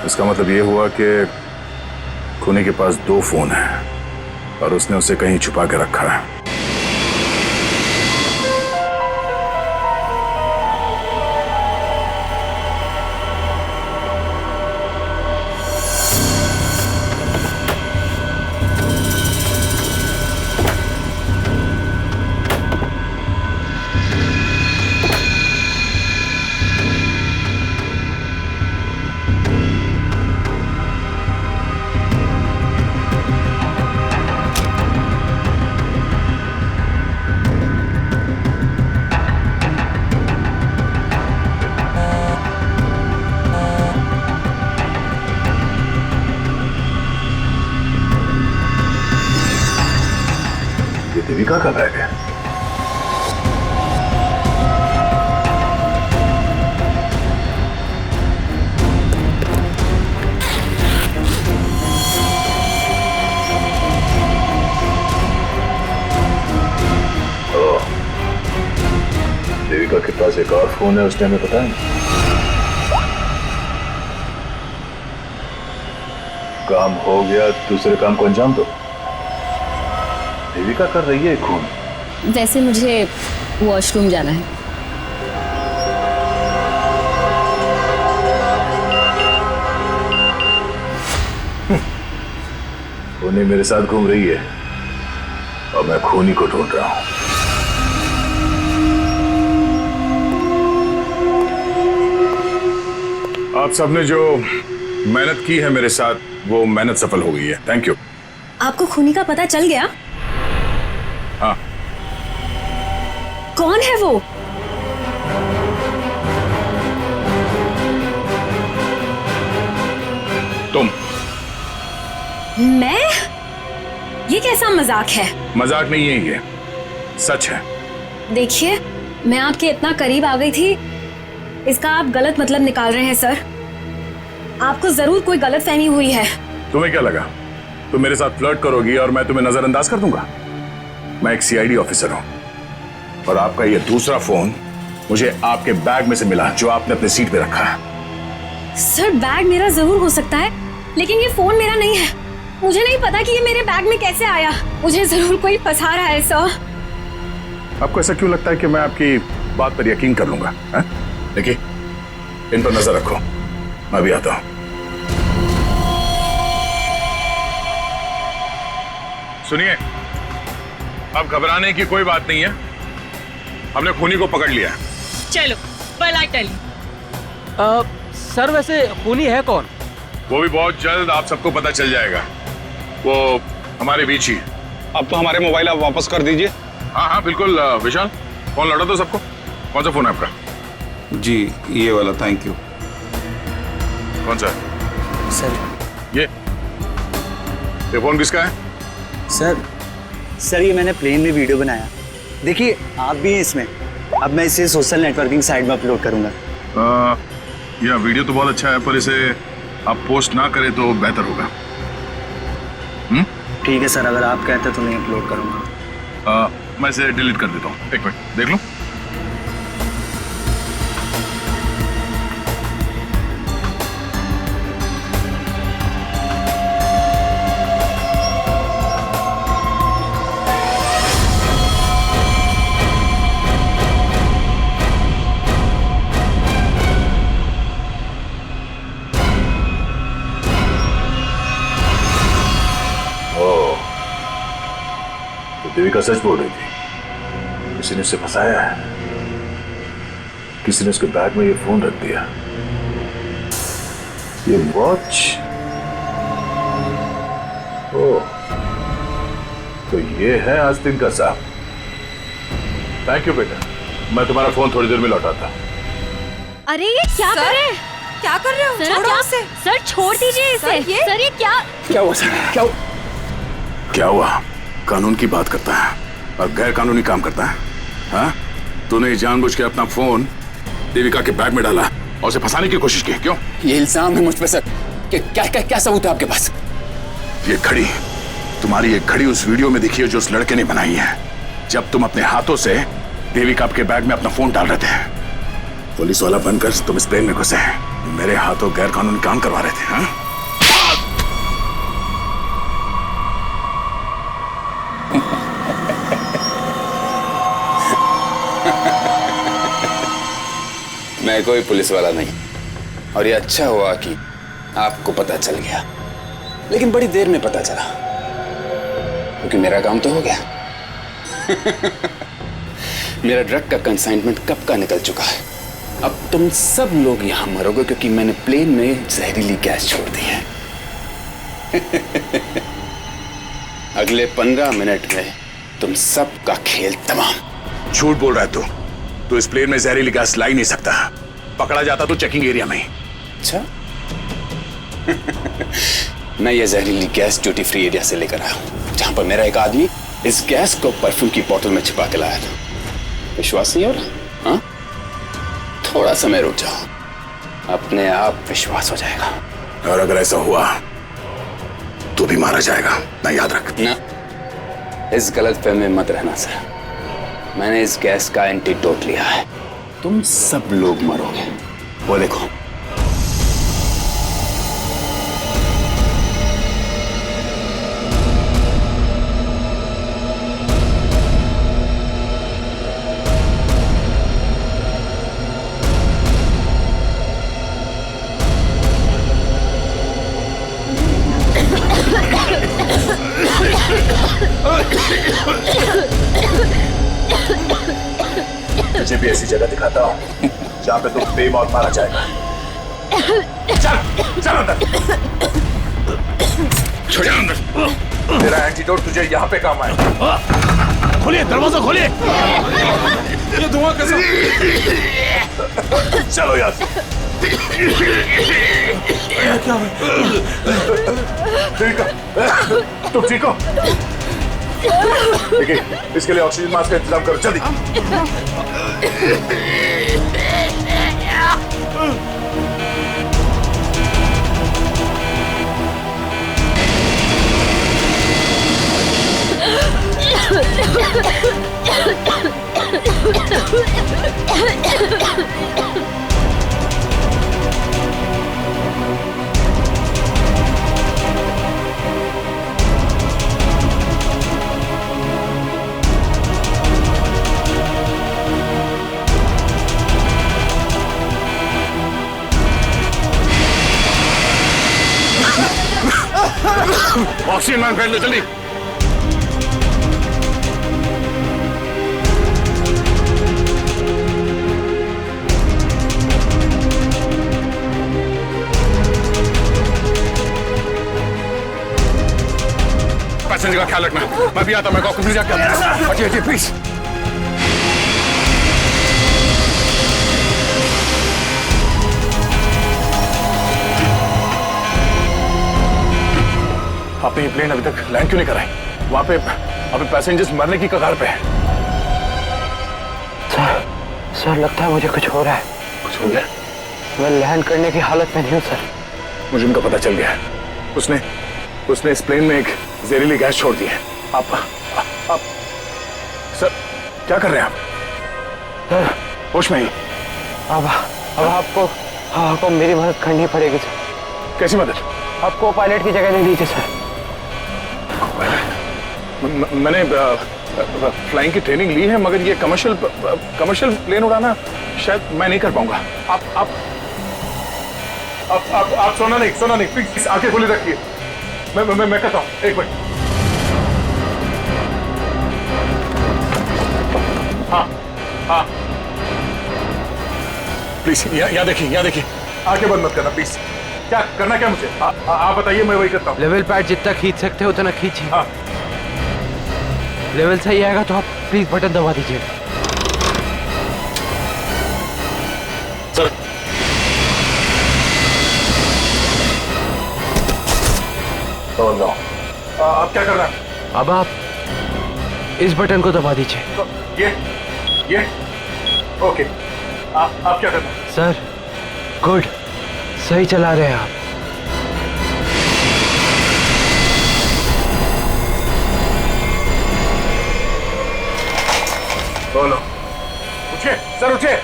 इसका मतलब ये हुआ कि खूनी के पास 2 फोन हैं और उसने उसे कहीं छुपा के रखा है। देविका का बैग है। देविका के पास एक और फोन है, उस टाइम में पता है। काम हो गया, दूसरे काम को अंजाम दो। देविका कर रही है खून। वैसे मुझे वॉशरूम जाना है। खूनी मेरे साथ घूम रही है और मैं खूनी को ढूंढ रहा हूं। आप सबने जो मेहनत की है मेरे साथ, वो मेहनत सफल हो गई है। Thank you. आपको खूनी का पता चल गया? हाँ। कौन है वो? तुम। मैं? ये कैसा मजाक है? मजाक नहीं है, ये सच है। देखिए, मैं आपके इतना करीब आ गई थी, इसका आप गलत मतलब निकाल रहे हैं सर। आपको जरूर कोई गलतफहमी हुई है। तुम्हें क्या लगा तुम मेरे साथ फ्लर्ट करोगी और मैं तुम्हें नजरअंदाज कर दूंगा? मैं एक सीआईडी ऑफिसर हूं और आपका ये दूसरा फोन मुझे आपके बैग में से मिला, जो आपने अपने सीट पे रखा है। सर, बैग मेरा जरूर हो सकता है, लेकिन ये फोन मेरा नहीं है। मुझे नहीं पता कि ये मेरे बैग में कैसे आया। मुझे जरूर कोई फंसा रहा है सर। आपको ऐसा क्यों लगता है कि मैं आपकी बात पर यकीन कर लूंगा? देखिए, इन पर नजर रखो, मैं भी आता हूं। सुनिए, अब घबराने की कोई बात नहीं है, हमने खूनी को पकड़ लिया है। चलो, पलट। सर, वैसे खूनी है कौन? वो भी बहुत जल्द आप सबको पता चल जाएगा। वो हमारे बीच ही। अब तो हमारे मोबाइल आप वापस कर दीजिए। हाँ हाँ बिल्कुल। विशाल, फोन लौटा दो सबको। कौन सा फोन है आपका? जी, ये वाला। Thank you. कौन सा? सर, ये ये फोन किसका है? सर ये मैंने प्लेन में वीडियो बनाया, देखिए आप भी हैं इसमें। अब मैं इसे सोशल नेटवर्किंग साइट में अपलोड करूंगा। यह वीडियो तो बहुत अच्छा है, पर इसे आप पोस्ट ना करें तो बेहतर होगा। ठीक है सर, अगर आप कहते हैं तो मैं अपलोड करूंगा। मैं इसे डिलीट कर देता हूँ, एक मिनट देख लूं। देविका सच बोल रही थी, किसी ने उसे फंसाया है, किसी ने उसके बैग में ये फोन रख दिया। ये वॉच, ओह, तो ये है आस्तीन का साहब। थैंक यू बेटा, मैं तुम्हारा फोन थोड़ी देर में लौटाता। अरे ये क्या कर रहे हैं? क्या कर रहे हो? सर छोड़ो क्या? उसे। सर छोड़ दीजिए इसे। सर ये क्या? क्या हुआ सर? क्या हुआ? कानून की बात करता है और गैर कानूनी काम करता है। हाँ? तूने जानबूझ के अपना फोन देविका के बैग में डाला और उसे फंसाने की कोशिश की, क्यों? ये इल्जाम है मुझ पे सर। क्या सबूत है आपके पास? ये घड़ी, तुम्हारी एक घड़ी उस वीडियो में दिखी है जो उस लड़के ने बनाई है, जब तुम अपने हाथों से देविका के बैग में अपना फोन डाल रहे थे। पुलिस वाला बनकर तुम इस प्लेन में घुसे, मेरे हाथों गैर कानूनी काम करवा रहे थे। हाँ? मैं कोई पुलिस वाला नहीं, और ये अच्छा हुआ कि आपको पता चल गया, लेकिन बड़ी देर में पता चला, क्योंकि मेरा काम तो हो गया। मेरा ड्रग का कंसाइनमेंट कब का निकल चुका है। अब तुम सब लोग यहां मरोगे क्योंकि मैंने प्लेन में जहरीली गैस छोड़ दी है। अगले 15 मिनट में तुम सबका खेल तमाम। झूठ बोल रहा है तू इस प्लेन में जहरीली गैस ला ही नहीं सकता। पकड़ा जाता तो चेकिंग एरिया में। अच्छा। मैं ये जहरीली गैस ड्यूटी फ्री एरिया से लेकर आया हूं, जहां पर मेरा एक आदमी इस गैस को परफ्यूम की बोतल में छिपा के लाया था। विश्वास नहीं हो रहा? हाँ? थोड़ा समय रुक जाओ, अपने आप विश्वास हो जाएगा। और अगर ऐसा हुआ तो भी मारा जाएगा, ना याद रख। ना, इस गलतफहमी में मत रहना सर। मैंने इस गैस का एंटीडोट लिया है, तुम सब लोग मरोगे। वो देखो। तुझे भी ऐसी जगह दिखाता हूँ जहाँ पे तुम बेमौत मारा जाएगा। चल चल अंदर। छोड़ अंदर। तेरा एंटीडोट तुझे यहाँ पे काम आएगा। खोलिए दरवाजा, खोलिए। ये धुआं कैसे? चलो यार। क्या हुआ? ठीक है, तुम ठीक हो? देखिए, इसके लिए ऑक्सीजन मास्क का इंतजाम करो जल्दी। ऑक्सीजन मास्क पहन लो जल्दी। पैसेंजर का ख्याल रखना। मैं भी आता, मैं ऑफिस जाकर हटिए प्लीज। आपने ये प्लेन अभी तक लैंड क्यों नहीं कराई? वहां पे पैसेंजर्स मरने की कगार पे हैं। सर लगता है मुझे कुछ हो रहा है। कुछ हो गया? मैं लैंड करने की हालत में नहीं हूँ सर। मुझे उनका पता चल गया है। उसने इस प्लेन में एक जहरीली गैस छोड़ दी है। आप सर क्या कर रहे हैं आप? सर होश में ही? अब आपको मेरी मदद करनी पड़ेगी सर। कैसी मदद? आपको पायलट की जगह ले लीजिए सर। मैंने फ्लाइंग की ट्रेनिंग ली है, मगर ये कमर्शियल प्लेन उड़ाना शायद मैं नहीं कर पाऊंगा। आप सोना नहीं प्लीज आंखें खुली रखिए। मैं कहता हूँ, एक मिनट। हाँ प्लीज यहाँ देखिए आंखें बंद मत करना प्लीज। क्या करना क्या मुझे? आप बताइए, मैं वही करता हूँ। लेवल पैड जितना खींच सकते हो उतना खींचिए। हाँ। लेवल सही आएगा तो आप प्लीज बटन दबा दीजिए। सर नो आप क्या कर रहे हैं? अब आप इस बटन को दबा दीजिए। ये ओके। आप क्या कर रहे हैं? सर गुड, सही चला रहे हैं आप। बोलो, उठिए सर, उठिए।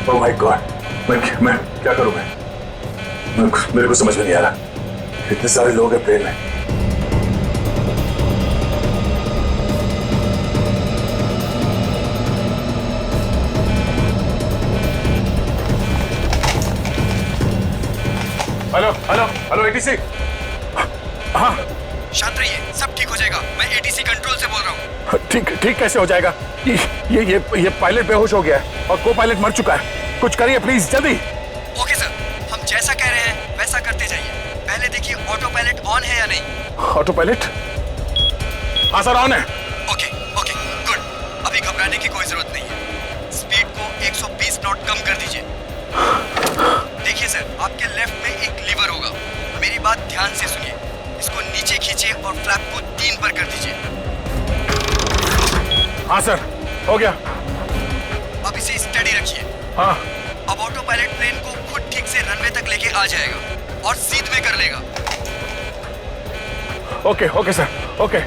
ओह माय गॉड, मैं क्या करूं? मेरे को समझ में नहीं आ रहा। इतने सारे लोग हैं प्लेन में। Hello ATC. हाँ शांत रहिए, सब ठीक हो जाएगा। मैं एटीसी कंट्रोल से बोल रहा हूँ। ठीक कैसे हो जाएगा? ये पायलट बेहोश हो गया है और को पायलट मर चुका है। कुछ करिए प्लीज, जल्दी। ओके सर, हम जैसा कह रहे हैं वैसा करते जाइए। पहले देखिए ऑटो पायलट ऑन है या नहीं। Auto pilot? हाँ सर, ऑन है। Okay good. अभी घबराने की कोई जरूरत नहीं है। स्पीड को 120 नॉट कम कर दीजिए। देखिए सर, आपके लेफ्ट में एक लीवर होगा। मेरी बात ध्यान से सुनिए। इसको नीचे खींचिए और फ्लैप को 3 पर कर दीजिए। हाँ सर, हो गया। अब इसे स्टडी रखिए। हाँ। अब ऑटो पायलट प्लेन को खुद ठीक से रनवे तक लेके आ जाएगा और सीध में कर लेगा। Okay sir, okay.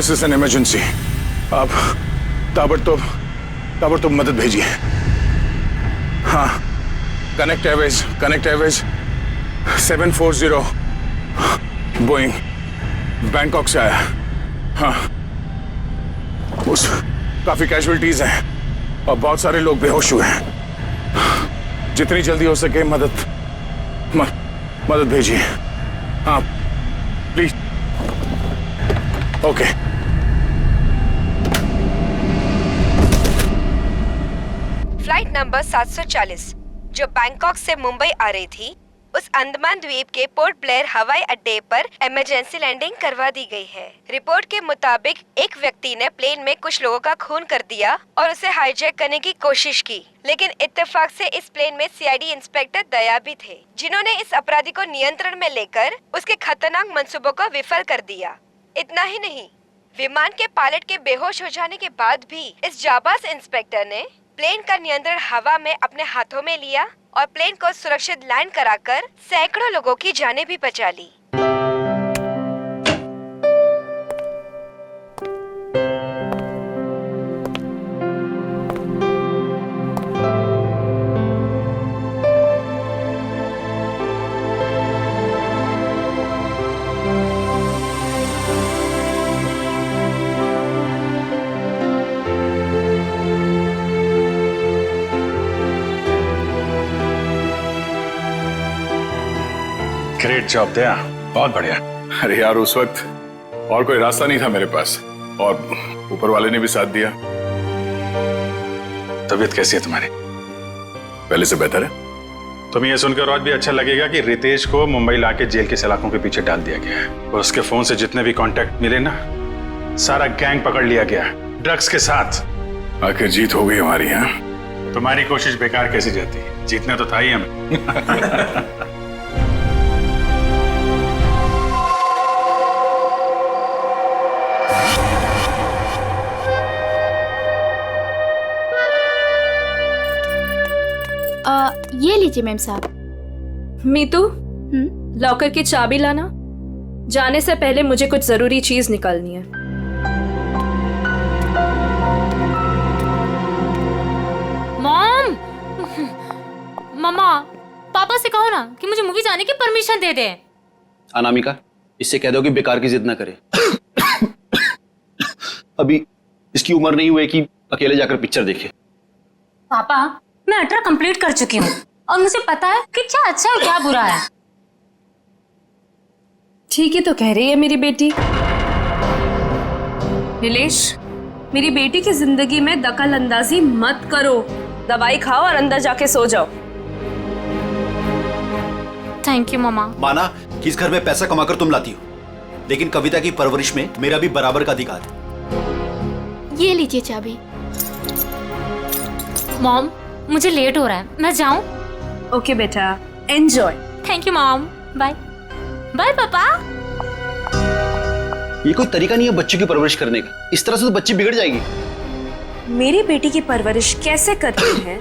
This is an emergency. आप ताबड़तोड़ मदद भेजिए। हाँ, कनेक्ट एयरवेज 740 बोइंग बैंकॉक से आया। हाँ, उस काफी कैजुअलिटीज हैं और बहुत सारे लोग बेहोश हुए हैं। जितनी जल्दी हो सके मदद भेजिए। हाँ प्लीज। ओके। फ्लाइट नंबर 740 जो बैंकॉक से मुंबई आ रही थी, उस अंडमान द्वीप के पोर्ट ब्लेयर हवाई अड्डे पर इमरजेंसी लैंडिंग करवा दी गई है। रिपोर्ट के मुताबिक एक व्यक्ति ने प्लेन में कुछ लोगों का खून कर दिया और उसे हाईजैक करने की कोशिश की, लेकिन इत्तेफाक से इस प्लेन में सीआईडी इंस्पेक्टर दया भी थे, जिन्होंने इस अपराधी को नियंत्रण में लेकर उसके खतरनाक मंसूबों को विफल कर दिया। इतना ही नहीं, विमान के पायलट के बेहोश हो जाने के बाद भी इस जाबाज इंस्पेक्टर ने प्लेन का नियंत्रण हवा में अपने हाथों में लिया और प्लेन को सुरक्षित लैंड कराकर सैकड़ों लोगों की जानें भी बचा ली। ग्रेट जॉब दया, बहुत बढ़िया। अरे यार, उस वक्त और कोई रास्ता नहीं था मेरे पास और ऊपर वाले ने भी साथ दिया। तबीयत कैसी है तुम्हारी? पहले से बेहतर है। तुम्हें यह सुनकर और भी अच्छा लगेगा कि रितेश को मुंबई लाके जेल के सलाखों के पीछे डाल दिया गया है और उसके फोन से जितने भी कांटेक्ट मिले ना, सारा गैंग पकड़ लिया गया ड्रग्स के साथ। आखिर जीत हो गई हमारी। यहाँ तुम्हारी कोशिश बेकार कैसी जाती है? जीतना तो था ही हमें। ये लीजिए मैम साहब। मीतू, लॉकर की चाबी लाना। जाने से पहले मुझे कुछ जरूरी चीज निकालनी है। मॉम, मम्मा, पापा से कहो ना कि मुझे मूवी जाने की परमिशन दे दे। अनामिका, इससे कह दो कि बेकार की जिद ना करे। अभी इसकी उम्र नहीं हुई कि अकेले जाकर पिक्चर देखे। पापा, मैं 18 कंप्लीट कर चुकी हूँ और मुझे पता है कि क्या अच्छा है क्या बुरा है। ठीक ही तो कह रही है मेरी बेटी। नीलेश, मेरी बेटी की जिंदगी में दखल अंदाजी मत करो। दवाई खाओ और अंदर जाके सो जाओ। थैंक यू मम्मा। माना कि इस घर में पैसा कमाकर तुम लाती हो, लेकिन कविता की परवरिश में मेरा भी बराबर का अधिकार है। ये लीजिए चाबी। मॉम, मुझे लेट हो रहा है, मैं जाऊं? ओके बेटा, enjoy. Thank you mom. Bye bye पापा। ये कोई तरीका नहीं है बच्चे की परवरिश करने का। इस तरह से तो बच्ची बिगड़ जाएगी। मेरी बेटी की परवरिश कैसे करती है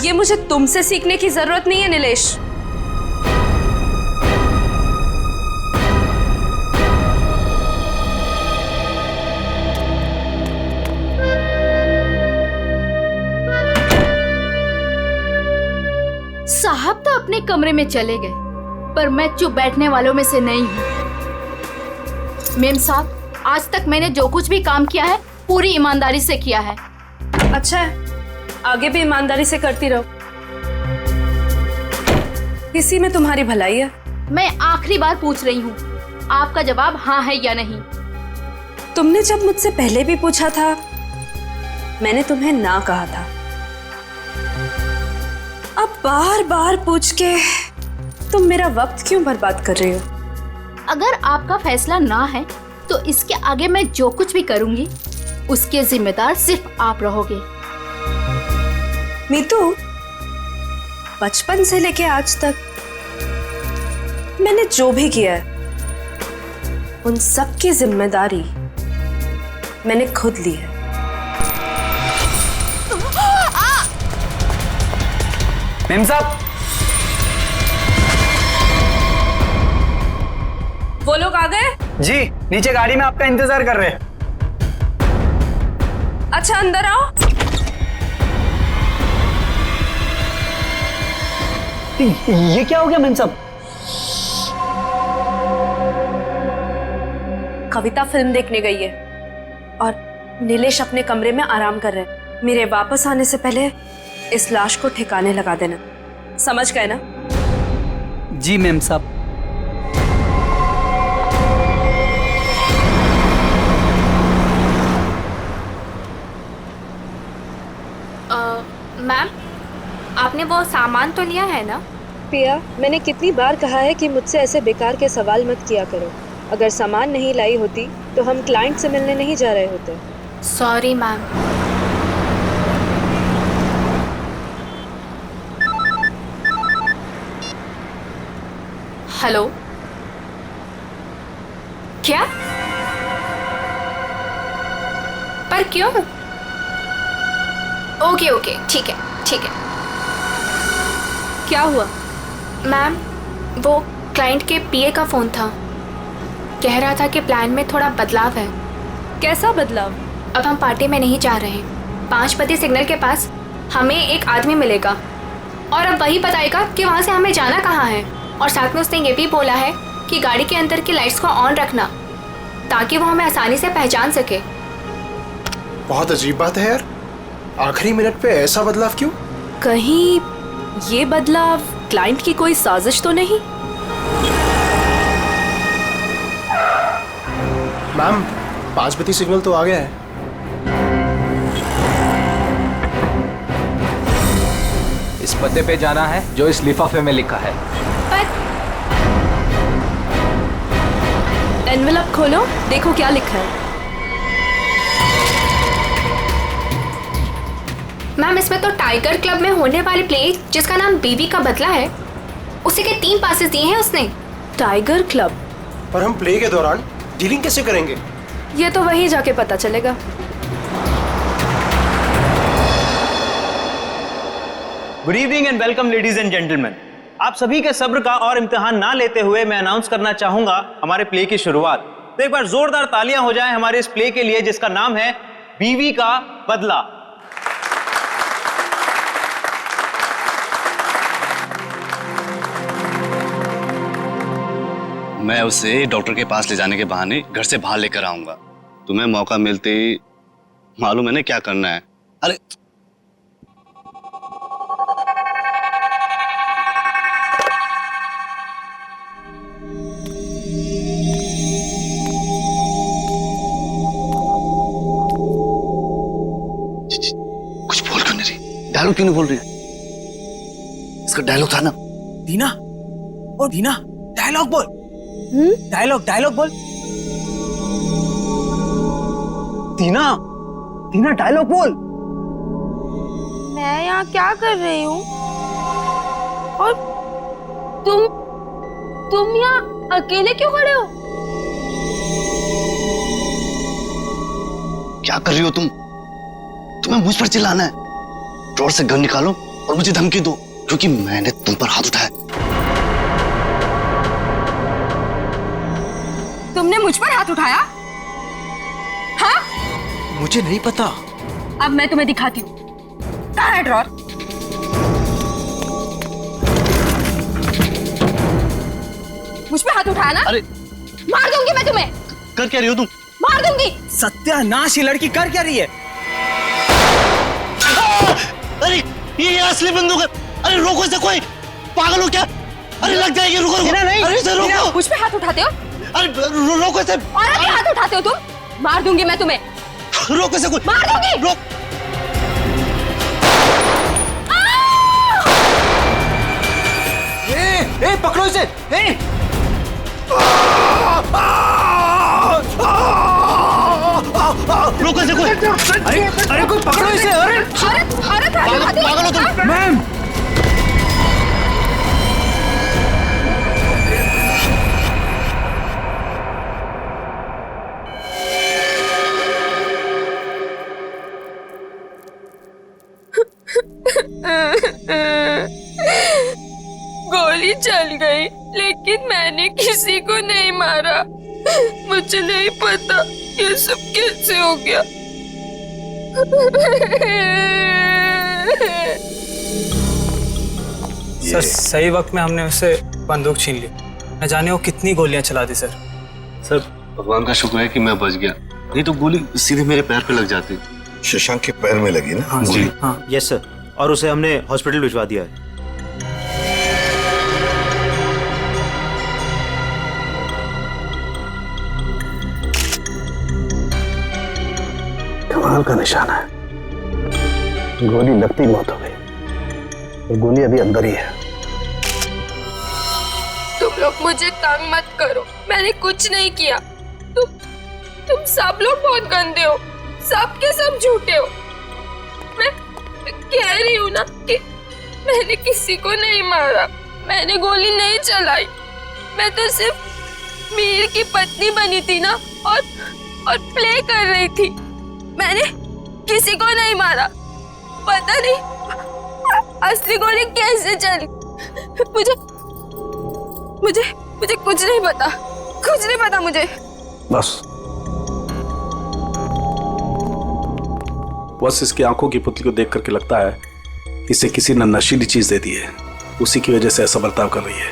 ये मुझे तुमसे सीखने की जरूरत नहीं है नीलेश। साहब तो अपने कमरे में चले गए, पर मैं चुप बैठने वालों में से नहीं हूँ। मेम साहब, आज तक मैंने जो कुछ भी काम किया है पूरी ईमानदारी से किया है। अच्छा है, आगे भी ईमानदारी से करती रहो। इसी में तुम्हारी भलाई है। मैं आखिरी बार पूछ रही हूँ, आपका जवाब हाँ है या नहीं। तुमने जब मुझसे पहले भी पूछा था, मैंने तुम्हें ना कहा था। अब बार बार पूछ के तुम मेरा वक्त क्यों बर्बाद कर रही हो? अगर आपका फैसला ना है तो इसके आगे मैं जो कुछ भी करूंगी उसके जिम्मेदार सिर्फ आप रहोगे। मीतू, बचपन से लेके आज तक मैंने जो भी किया है उन सब की जिम्मेदारी मैंने खुद ली है। मेम साहब, वो लोग आ गए? जी नीचे गाड़ी में आपका इंतजार कर रहे हैं। अच्छा अंदर आओ। ये क्या हो गया मेम साहब? कविता फिल्म देखने गई है और नीलेश अपने कमरे में आराम कर रहे हैं। मेरे वापस आने से पहले इस लाश को ठिकाने लगा देना, समझ गए ना? जी मेम साहब। मैम, आपने वो सामान तो लिया है ना? पिया, मैंने कितनी बार कहा है कि मुझसे ऐसे बेकार के सवाल मत किया करो। अगर सामान नहीं लाई होती तो हम क्लाइंट से मिलने नहीं जा रहे होते। Sorry ma'am. हेलो, क्या? पर क्यों? ओके ओके, ठीक है ठीक है। क्या हुआ? मैम, वो क्लाइंट के पीए का फोन था। कह रहा था कि प्लान में थोड़ा बदलाव है। कैसा बदलाव? अब हम पार्टी में नहीं जा रहे। 5 बजे सिग्नल के पास हमें एक आदमी मिलेगा और अब वही बताएगा कि वहाँ से हमें जाना कहाँ है। और साथ में उसने ये भी बोला है कि गाड़ी के अंदर की लाइट्स को ऑन रखना ताकि वो हमें आसानी से पहचान सके। बहुत अजीब बात है यार, आखिरी मिनट पे ऐसा बदलाव क्यों? कहीं ये बदलाव क्लाइंट की कोई साजिश तो नहीं? मैम, 5 बजे सिग्नल तो आ गया है। इस पते पे जाना है जो इस लिफाफे में लिखा है। एनवेलप खोलो, देखो क्या लिखा है। मैम, इसमें तो टाइगर क्लब में होने वाले प्ले जिसका नाम बीवी का बदला है, उसी के 3 पासेस दिए हैं उसने। Tiger club? पर हम प्ले के दौरान डीलिंग कैसे करेंगे? ये तो वहीं जाके पता चलेगा। Good evening and welcome ladies and gentleman. आप सभी के सब्र का और इम्तिहान ना लेते हुए मैं अनाउंस करना चाहूंगा हमारे प्ले की शुरुआत। तो एक बार जोरदार तालियां हो जाएं हमारे इस प्ले के लिए जिसका नाम है बीवी का बदला। मैं उसे डॉक्टर के पास ले जाने के बहाने घर से बाहर लेकर आऊंगा। तुम्हें मौका मिलते ही मालूम है ना क्या करना है। अरे कुछ बोल क्यों नहीं रही? डायलॉग क्यों नहीं बोल रही? इसका डायलॉग था ना। दीना, ओ दीना, डायलॉग बोल। डायलॉग बोल। दीना, दीना डायलॉग बोल। मैं यहाँ क्या कर रही हूँ और तुम यहाँ अकेले क्यों खड़े हो? क्या कर रही हो तुम? तुम्हें मुझ पर चिल्लाना है? ड्रॉर से गन निकालो और मुझे धमकी दो क्योंकि मैंने तुम पर हाथ उठाया। तुमने मुझ पर हाथ उठाया? हाँ? मुझे नहीं पता। अब मैं तुम्हें दिखाती हूँ। कहाँ है ड्रॉर? मुझ पे हाथ उठाया ना? अरे मार दूंगी मैं तुम्हें। कर क्या रही हो तुम? मार दूंगी। सत्यानाश, ये लड़की कर क्या रही है? अरे ये असली बंदूक है। अरे रोको इसे, कोई पागल हो क्या? अरे लग जाएगी, रुको रुको। नहीं, अरे इसे रोको। मुझ पे हाथ उठाते हो? अरे रोको इसे। और अभी हाथ उठाते हो तुम? मार दूंगी मैं तुम्हें। रोको इसे, कोई मार दूंगी। रोक। ए, पकड़ो इसे। ए! रोको इसे कोई। अरे कोई पकड़ो इसे। अरे पागल हो तुम? मैम, गोली चल गई लेकिन मैंने किसी को नहीं मारा। मुझे नहीं पता ये सब कैसे हो गया। सर सही वक्त में हमने उससे बंदूक छीन ली। न जाने वो कितनी गोलियां चला दी सर। सर भगवान का शुक्र है कि मैं बच गया, नहीं तो गोली सीधे मेरे पैर पे लग जाती। शशांक के पैर में लगी ना? हाँ जी। हाँ यस सर, और उसे हमने हॉस्पिटल भिजवा दिया है। कमाल का निशाना है, गोली लगती मौत हो गई और गोली अभी अंदर ही है। तुम लोग मुझे तंग मत करो, मैंने कुछ नहीं किया। तुम सब लोग बहुत गंदे हो, सब के सब झूठे हो। मैं कह रही हूँ ना कि मैंने किसी को नहीं मारा, मैंने गोली नहीं चलाई। मैं तो सिर्फ मीर की पत्नी बनी थी ना, और प्ले कर रही थी। मैंने किसी को नहीं मारा। पता नहीं असली गोली कैसे चली। मुझे कुछ नहीं पता, कुछ नहीं पता मुझे। बस इसकी आंखों की पुतली को देख करके लगता है इसे किसी ने नशीली चीज दे दी है, उसी की वजह से ऐसा बर्ताव कर रही है।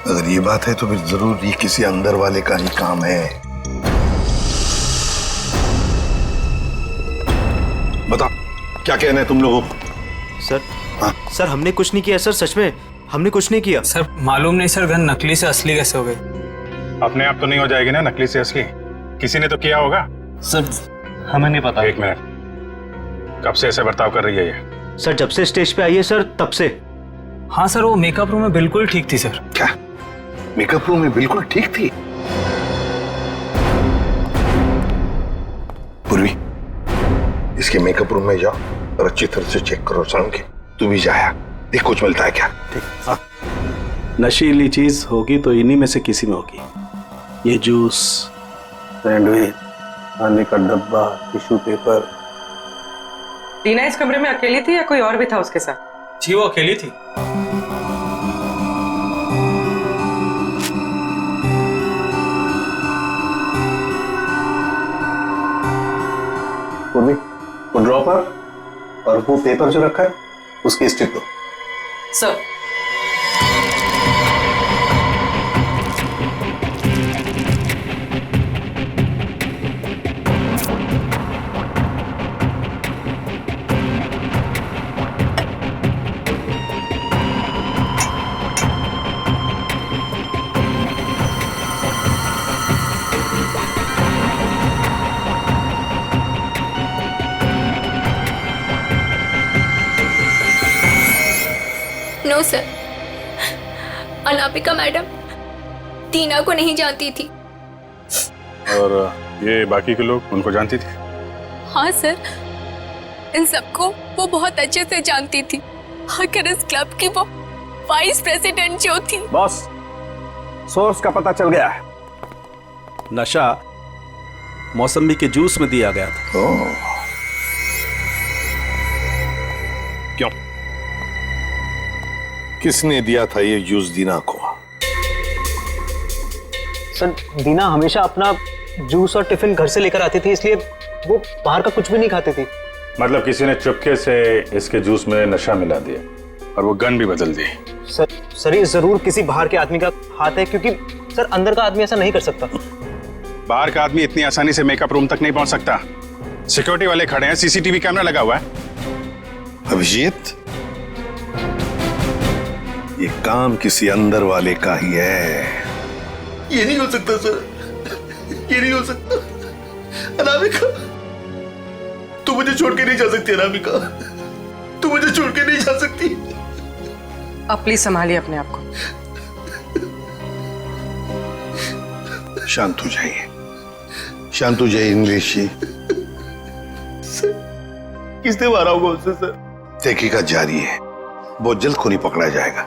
अगर ये बात है तो फिर जरूर ये किसी अंदर वाले का ही काम है। बता क्या कहना है तुम लोगों को? सर सर हमने कुछ नहीं किया सर, सच में हमने कुछ नहीं किया। सर मालूम नहीं सर, गन नकली से असली कैसे हो गई? अपने आप तो नहीं हो जाएगी ना नकली से असली, किसी ने तो किया होगा। सर हमें नहीं पता। एक मिनट, कब से ऐसे बर्ताव कर रही है ये? सर जब से स्टेज पे आई है सर, तब से। हाँ सर, वो मेकअप रूम में बिल्कुल ठीक थी सर। क्या मेकअप रूम में बिल्कुल ठीक थी? पूर्वी इसके मेकअप रूम में जाओ और अच्छी तरह से चेक करो। शाम के तू भी जाया, देख कुछ मिलता है क्या। ठीक। नशीली चीज होगी तो इन्हीं में से किसी में होगी। ये जूस, सैंडविच, खाने का डब्बा, टिश्यू पेपर। टीना इस कमरे में अकेली थी या कोई और भी था उसके साथ? जी वो अकेली थी। पूर्वी वो ड्रॉपर और वो पेपर जो रखा है उसकी स्ट्रिप दो। Sir no sir, Anamika madam Tina को नहीं जानती थी। और ये बाकी के लोग उनको जानती थी? हाँ सर, इन सबको वो बहुत अच्छे से जानती थी। आखिर इस क्लब की वो वाइस प्रेसिडेंट जो थी। बॉस, सोर्स का पता चल गया है। नशा मौसमी के जूस में दिया गया था। क्यों? किसने दिया था ये जूस दीना को? सर दीना हमेशा अपना जूस और टिफिन घर से लेकर आती थी, इसलिए वो बाहर का कुछ भी नहीं खाती थी। मतलब किसी ने चुपके से इसके जूस में नशा मिला दिया और वो गन भी बदल दी। सर ये जरूर किसी बाहर के आदमी का हाथ है, क्योंकि सर अंदर का आदमी ऐसा नहीं कर सकता। बाहर का आदमी इतनी आसानी से मेकअप रूम तक नहीं पहुंच सकता। सिक्योरिटी वाले खड़े हैं, सीसीटीवी कैमरा लगा हुआ है। अभिजीत, ये काम किसी अंदर वाले का ही है। ये नहीं हो सकता सर, ये नहीं हो सकता। अनामिका, तू मुझे छोड़ के नहीं जा सकती। अनामिका, तू मुझे छोड़ के नहीं जा सकती। आप प्लीज संभालिए अपने आप को। शांत हो जाइए, शांत हो जाइए इंग्लिश जी। किसने मारा होगा उससे सर? तहकीकात जारी है, बहुत जल्द खूनी पकड़ा जाएगा।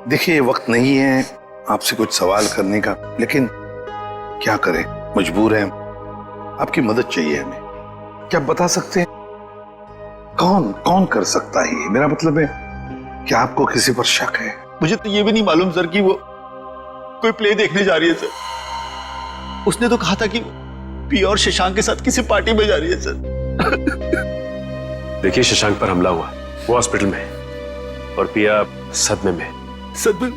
देखिए ये वक्त नहीं है आपसे कुछ सवाल करने का, लेकिन क्या करें, मजबूर हैं। आपकी मदद चाहिए हमें। क्या आप बता सकते हैं कौन कौन कर सकता है ये? मेरा मतलब है क्या आपको किसी पर शक है? मुझे तो ये भी नहीं मालूम सर कि वो कोई प्ले देखने जा रही है सर। उसने तो कहा था कि पिया और शशांक के साथ किसी पार्टी में जा रही है सर। देखिए, शशांक पर हमला हुआ, वो हॉस्पिटल में है और पिया सदमे में। सदमे?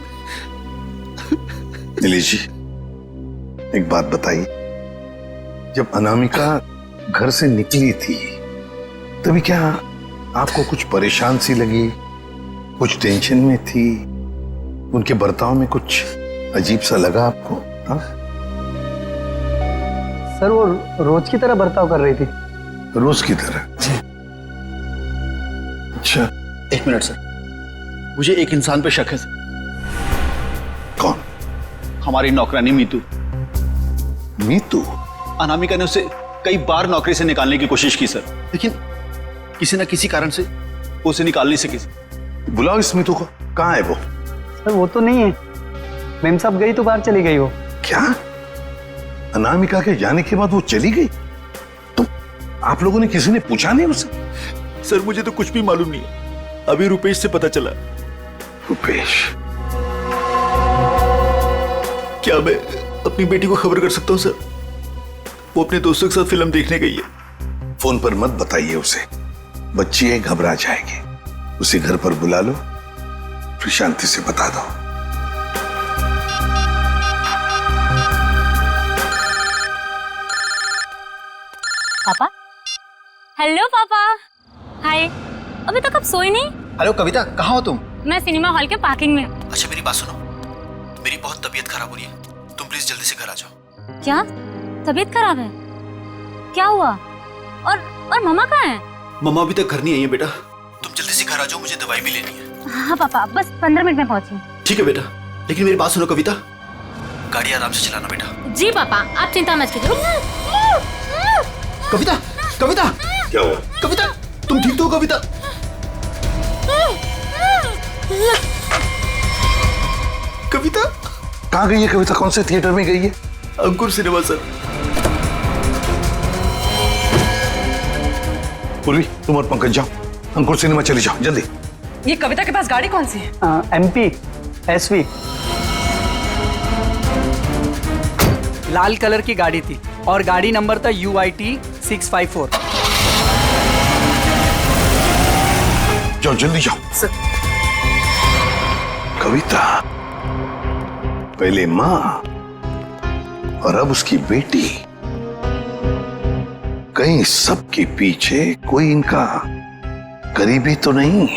नीलेश जी, एक बात बताइए, जब अनामिका घर से निकली थी तभी क्या आपको कुछ परेशान सी लगी, कुछ टेंशन में थी, उनके बर्ताव में कुछ अजीब सा लगा आपको? हाँ सर, वो रोज की तरह बर्ताव कर रही थी। रोज की तरह? अच्छा। एक मिनट सर, मुझे एक इंसान पे शक है सर। कौन? हमारी नौकरानी मीतू। मीतू? अनामिका ने उसे कई बार नौकरी से निकालने की कोशिश की सर, लेकिन किसी न किसी कारण से वो उसे निकाल नहीं सकी। बुलाओ इस मीतू को। कहाँ है वो? सर वो तो नहीं है, मेम साहब गई तो बाहर चली गई वो। क्या? अनामिका के जाने के बाद वो चली गई? तो आप लोगों ने किसी ने पूछा नहीं उससे? सर मुझे तो कुछ भी मालूम नहीं है, अभी रुपेश से पता चला। रुपेश? क्या मैं अपनी बेटी को खबर कर सकता हूँ सर? वो अपने दोस्तों के साथ फिल्म देखने गई है। फोन पर मत बताइए उसे, बच्ची है, घबरा जाएगी। उसे घर पर बुला लो, फिर शांति से बता दो। पापा? हेलो पापा। हाय। अभी तक आप सोए नहीं? हेलो कविता, कहाँ हो तुम? मैं सिनेमा हॉल के पार्किंग में। अच्छा मेरी बात सुनो, मेरी बहुत तबीयत खराब हो रही है, तुम प्लीज जल्दी से घर आ जाओ। क्या तबीयत खराब है? क्या हुआ? और मम्मा कहाँ है? मम्मा अभी तक घर नहीं आई है बेटा। तुम जल्दी से घर आ जाओ, मुझे दवाई भी लेनी है। हाँ पापा, बस 15 मिनट में पहुंची। ठीक है बेटा, लेकिन मेरी बात सुनो कविता, गाड़ी आराम से चलाना बेटा। जी पापा, आप चिंता मत कीजिए। कविता, कविता, क्या हुआ? कविता, तुम ठीक तो हो कविता? कविता कहाँ गई है कविता? कौन से थिएटर में गई है? अंकुर सिनेमा सर। पूर्वी, तुम और पंकज जाओ, अंकुर सिनेमा चली जाओ जल्दी। ये कविता के पास गाड़ी कौन सी है? MP SV लाल कलर की गाड़ी थी और गाड़ी नंबर था UIT 654। जाओ जल्दी जाओ। कविता, पहले माँ और अब उसकी बेटी, कहीं सबके पीछे कोई इनका करीबी तो नहीं?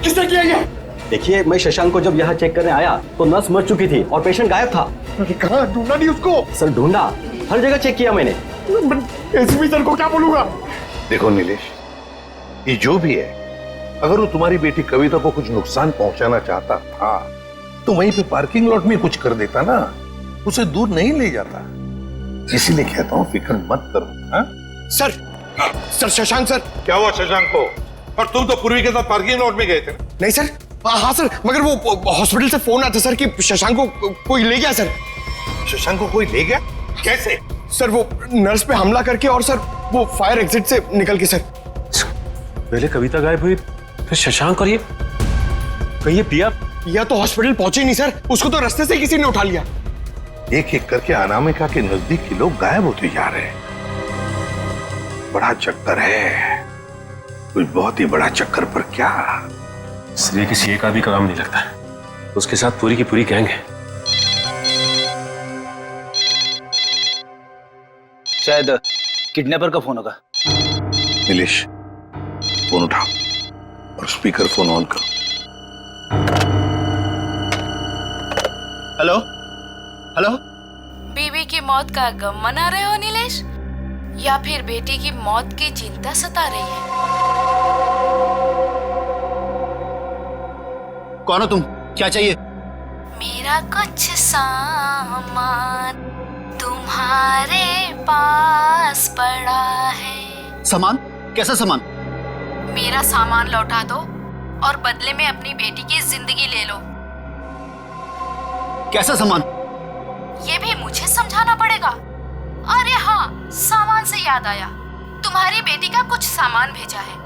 किसने किया ये? देखिए, मैं शशांक को जब यहाँ चेक करने आया तो नर्स मर चुकी थी और पेशेंट गायब था। कहाँ ढूंढा नहीं उसको? सर ढूंढा, हर जगह चेक किया मैंने। एसपी सर को क्या बोलूंगा? देखो नीलेश, ये जो भी है, अगर वो तुम्हारी बेटी कविता को कुछ नुकसान पहुंचाना चाहता था तो वहीं पे पार्किंग लॉट में कुछ कर देता ना, उसे दूर नहीं ले जाता। इसीलिए कहता हूँ फिक्र मत करो। हाँ? Sir Shashank sir. क्या हुआ शशांक को? और तुम तो पूर्वी के साथ पार्किंग लॉट में गए थे। नहीं सर। हाँ सर, मगर वो हॉस्पिटल से फोन आता सर कि शशांक को कोई ले गया सर। शशांक को कोई ले गया? कैसे? सर वो नर्स पे हमला करके और सर वो फायर एग्जिट से निकल के। सर पहले कविता गायब हुई, फिर शशांक, और ये कहीं पिया तो हॉस्पिटल पहुंचे नहीं सर, उसको तो रास्ते से किसी ने उठा लिया। एक एक करके अनामिका के नजदीक के लोग गायब होते जा रहे हैं। बड़ा चक्कर है, कुछ बहुत ही बड़ा चक्कर। पर क्या इसलिए किसी एक आदमी का काम नहीं लगता, उसके साथ पूरी की पूरी गैंग है। शायद किडनैपर का फोन होगा। नीलेश, फोन उठाओ और स्पीकर फोन ऑन करो। Hello hello. बीवी की मौत का गम मना रहे हो नीलेश, या फिर बेटी की मौत की चिंता सता रही है? कौन हो तुम? क्या चाहिए? मेरा कुछ सामान तुम्हारे पास पड़ा है। सामान? कैसा सामान? मेरा सामान लौटा दो और बदले में अपनी बेटी की जिंदगी ले लो। कैसा सामान? ये भी मुझे समझाना पड़ेगा? अरे हाँ, सामान से याद आया, तुम्हारी बेटी का कुछ सामान भेजा है,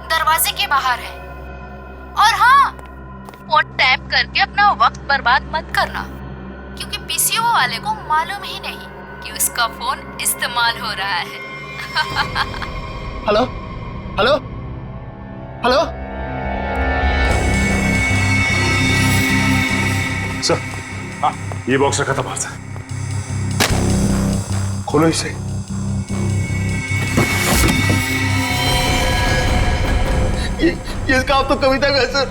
दरवाजे के बाहर है। और हाँ, फोन टैप करके अपना वक्त बर्बाद मत करना, क्योंकि पीसीओ वाले को मालूम ही नहीं कि उसका फोन इस्तेमाल हो रहा है। हेलो हेलो हेलो सर, हाँ, ये बॉक्स रखा था बाहर से। खोलो इसे। ये इसका आप तो कविता का है सर।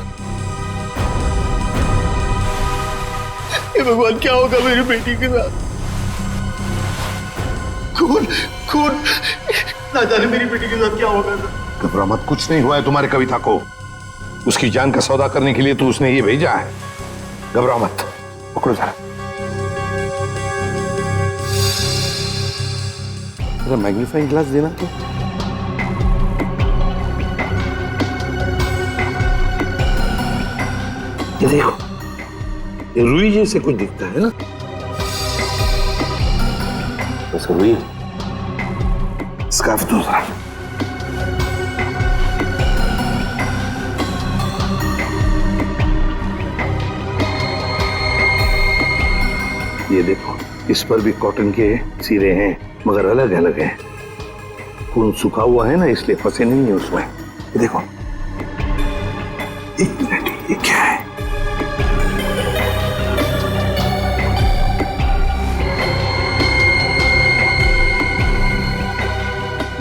ये भगवान, क्या होगा मेरी बेटी के साथ? खून खून, ना जाने मेरी बेटी के साथ क्या होगा सर। घबरा मत, कुछ नहीं हुआ है तुम्हारे कविता को। उसकी जान का सौदा करने के लिए तो उसने ये भेजा है। घबरा मत, पकड़ो जरा। मैग्नीफाइंग ग्लास देना तो। ये देखो, ये रुई जैसे कुछ दिखता है ना? वैसे रुई। स्कार्फ दूसरा। ये देखो, इस पर भी कॉटन के सिरे हैं, मगर अलग अलग हैं। खून सूखा हुआ है ना, इसलिए फंसे नहीं है उसमें। ये देखो, एक मिनट, ये क्या है?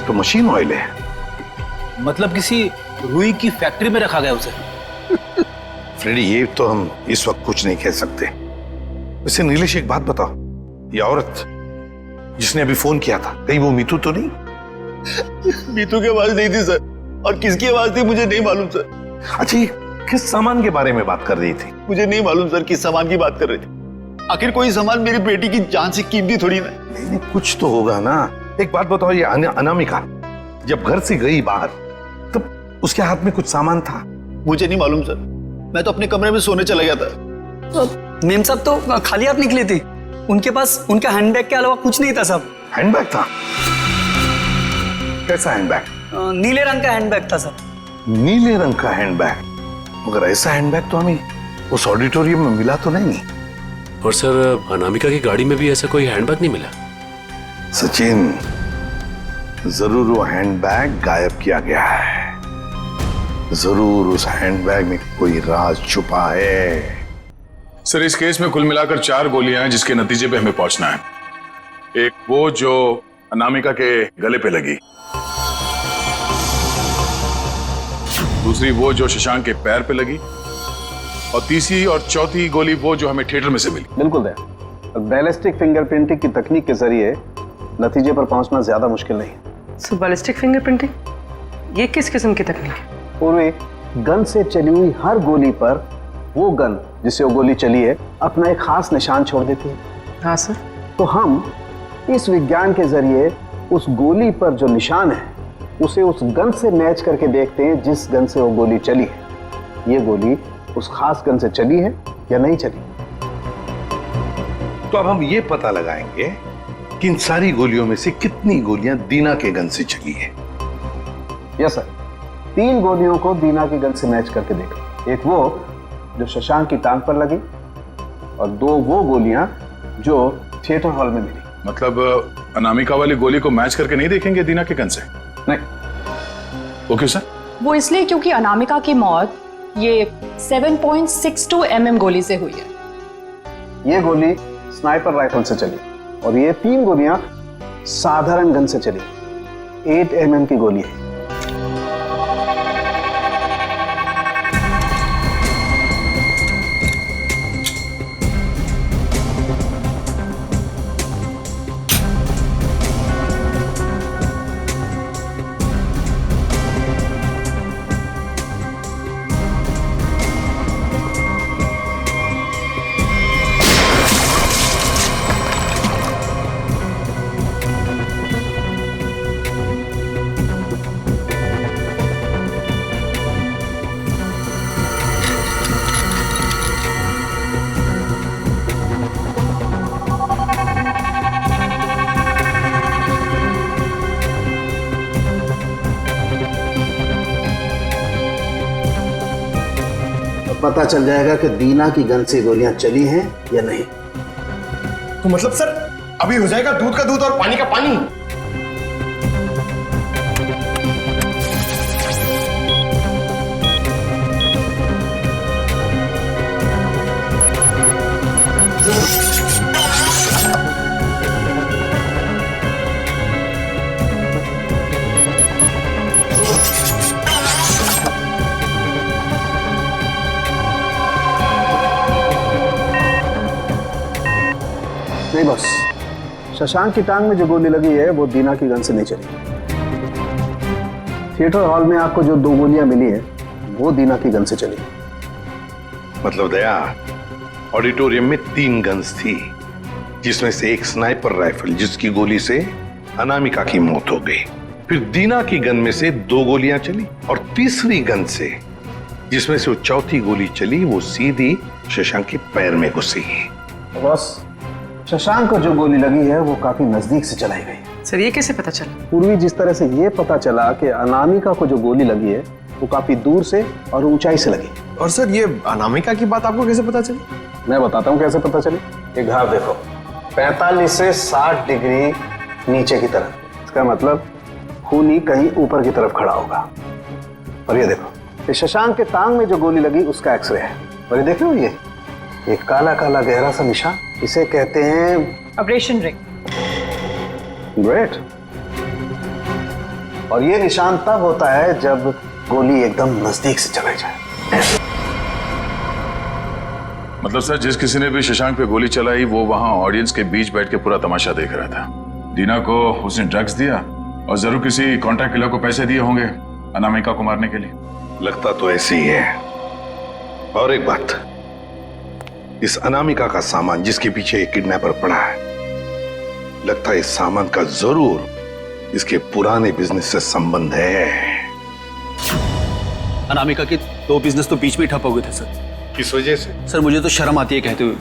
तो मशीन ऑयल है। मतलब किसी रुई की फैक्ट्री में रखा गया उसे। फ्रेडी, ये तो हम इस वक्त कुछ नहीं कह सकते। वैसे नीलेश, एक बात बताओ, ये औरत जिसने अभी फोन किया था, कहीं वो मीतू तो नहीं? मीतू की आवाज नहीं थी सर, और किसकी आवाज थी मुझे नहीं मालूम सर। अच्छा, ये किस सामान के बारे में बात कर रही थी? मुझे नहीं मालूम सर किस सामान की बात कर रही थी। आखिर कोई सामान मेरी बेटी की जान से कीमती थोड़ी ना। नहीं, कुछ तो होगा ना। एक बात बताओ, ये अनामिका जब घर से गई बाहर, तब उसके हाथ में कुछ सामान था? मुझे नहीं मालूम सर, मैं तो अपने कमरे में सोने चला गया था। मेम साहब तो खाली हाथ निकली थी, उनके पास उनका हैंडबैग के अलावा कुछ नहीं था साहब। हैंडबैग था? कैसा हैंडबैग? नीले रंग का हैंडबैग था सर। नीले रंग का हैंडबैग? मगर ऐसा हैंडबैग तो हमें उस ऑडिटोरियम में मिला तो नहीं। और सर, अनामिका की गाड़ी में भी ऐसा कोई हैंडबैग नहीं मिला। सचिन, जरूर वो हैंडबैग गायब किया गया है। जरूर उस हैंडबैग में कोई राज छुपा है। सर, इस केस में कुल मिलाकर 4 गोलियां हैं जिसके नतीजे पे हमें पहुंचना है। एक वो जो अनामिका के गले पे लगी, दूसरी वो जो शशांक के पैर पे लगी, और तीसरी और चौथी गोली वो जो हमें थिएटर में से मिली। बिल्कुल दया। बैलिस्टिक फिंगरप्रिंटिंग की तकनीक के जरिए नतीजे पर पहुंचना ज्यादा मुश्किल नहीं है। सो बैलिस्टिक फिंगरप्रिंटिंग, ये किस किस्म की तकनीक है? पूरे गन से चली हुई हर गोली पर वो गन जिससे वो गोली चली है अपना एक खास निशान छोड़ देती है। हाँ सर। तो हम इस विज्ञान के जरिए उस गोली पर जो निशान है उसे उस गन से मैच करके देखते हैं जिस गन से वो गोली चली है। ये गोली उस खास गन से चली है या नहीं चली। तो अब हम ये पता लगाएंगे कि इन सारी गोलियों में से कितनी गोलियां दीना के गन से चली है। यस सर, 3 गोलियों को दीना की गन से मैच करके देखो। एक वो जो शशांक की टांग पर लगी, और 2 वो गोलियां जो थिएटर हॉल में मिली। मतलब अनामिका वाली गोली को मैच करके नहीं देखेंगे दीना के गन से? नहीं। वो क्यों सर? वो इसलिए क्योंकि अनामिका की मौत ये 7.62 mm गोली से हुई है। ये गोली स्नाइपर राइफल से चली, और ये 3 गोलियां साधारण गन से चली। 8 mm की गोली है। पता चल जाएगा कि दीना की गन से गोलियां चली हैं या नहीं। तो मतलब सर अभी हो जाएगा दूध का दूध और पानी का पानी। नहीं बॉस, शशांक की टांग में जो गोली लगी है वो दीना की गन से नहीं चली। थिएटर हॉल में आपको जो 2 गोलियां मिली है वो दीना की गन से चली। मतलब दया, ऑडिटोरियम में 3 गन्स थी, जिसमें से एक स्नाइपर राइफल जिसकी गोली से अनामिका की मौत हो गई। फिर दीना की गन में से 2 गोलियां चली और तीसरी गन से जिसमें से वो चौथी गोली चली वो सीधी शशांक के पैर में घुसी। बॉस, शशांक को जो गोली लगी है वो काफी नजदीक से चलाई गई। सर ये कैसे पता चला? पूर्वी, जिस तरह से ये पता चला कि अनामिका को जो गोली लगी है वो काफी दूर से और ऊंचाई से लगी। और सर ये अनामिका की बात आपको कैसे पता चली? मैं बताता हूँ कैसे पता चली। ये घाव देखो, 45 से 60 डिग्री नीचे की तरफ। इसका मतलब खूनी कहीं ऊपर की तरफ खड़ा होगा। और ये देखो, ये शशांक के टांग में जो गोली लगी उसका एक्सरे है। और ये देख रहे हो, ये काला काला गहरा सा निशान, इसे कहते हैं अब्रेशन रिंग। ग्रेट। और ये निशान तब होता है जब गोली एकदम नजदीक से चलाई जाए। मतलब सर, जिस किसी ने भी शशांक पे गोली चलाई वो वहां ऑडियंस के बीच बैठ के पूरा तमाशा देख रहा था। दीना को उसने ड्रग्स दिया और जरूर किसी कॉन्ट्रैक्ट किलर को पैसे दिए होंगे अनामिका को मारने के लिए। लगता तो ऐसे ही है। और एक बात, इस अनामिका का सामान जिसके पीछे एक किडनैपर पड़ा है, लगता है इस सामान का जरूर इसके पुराने बिजनेस से संबंध है। अनामिका के 2 बिजनेस तो बीच में ठप हो गए थे सर। किस वजह से? सर मुझे तो शर्म आती है कहते हुए,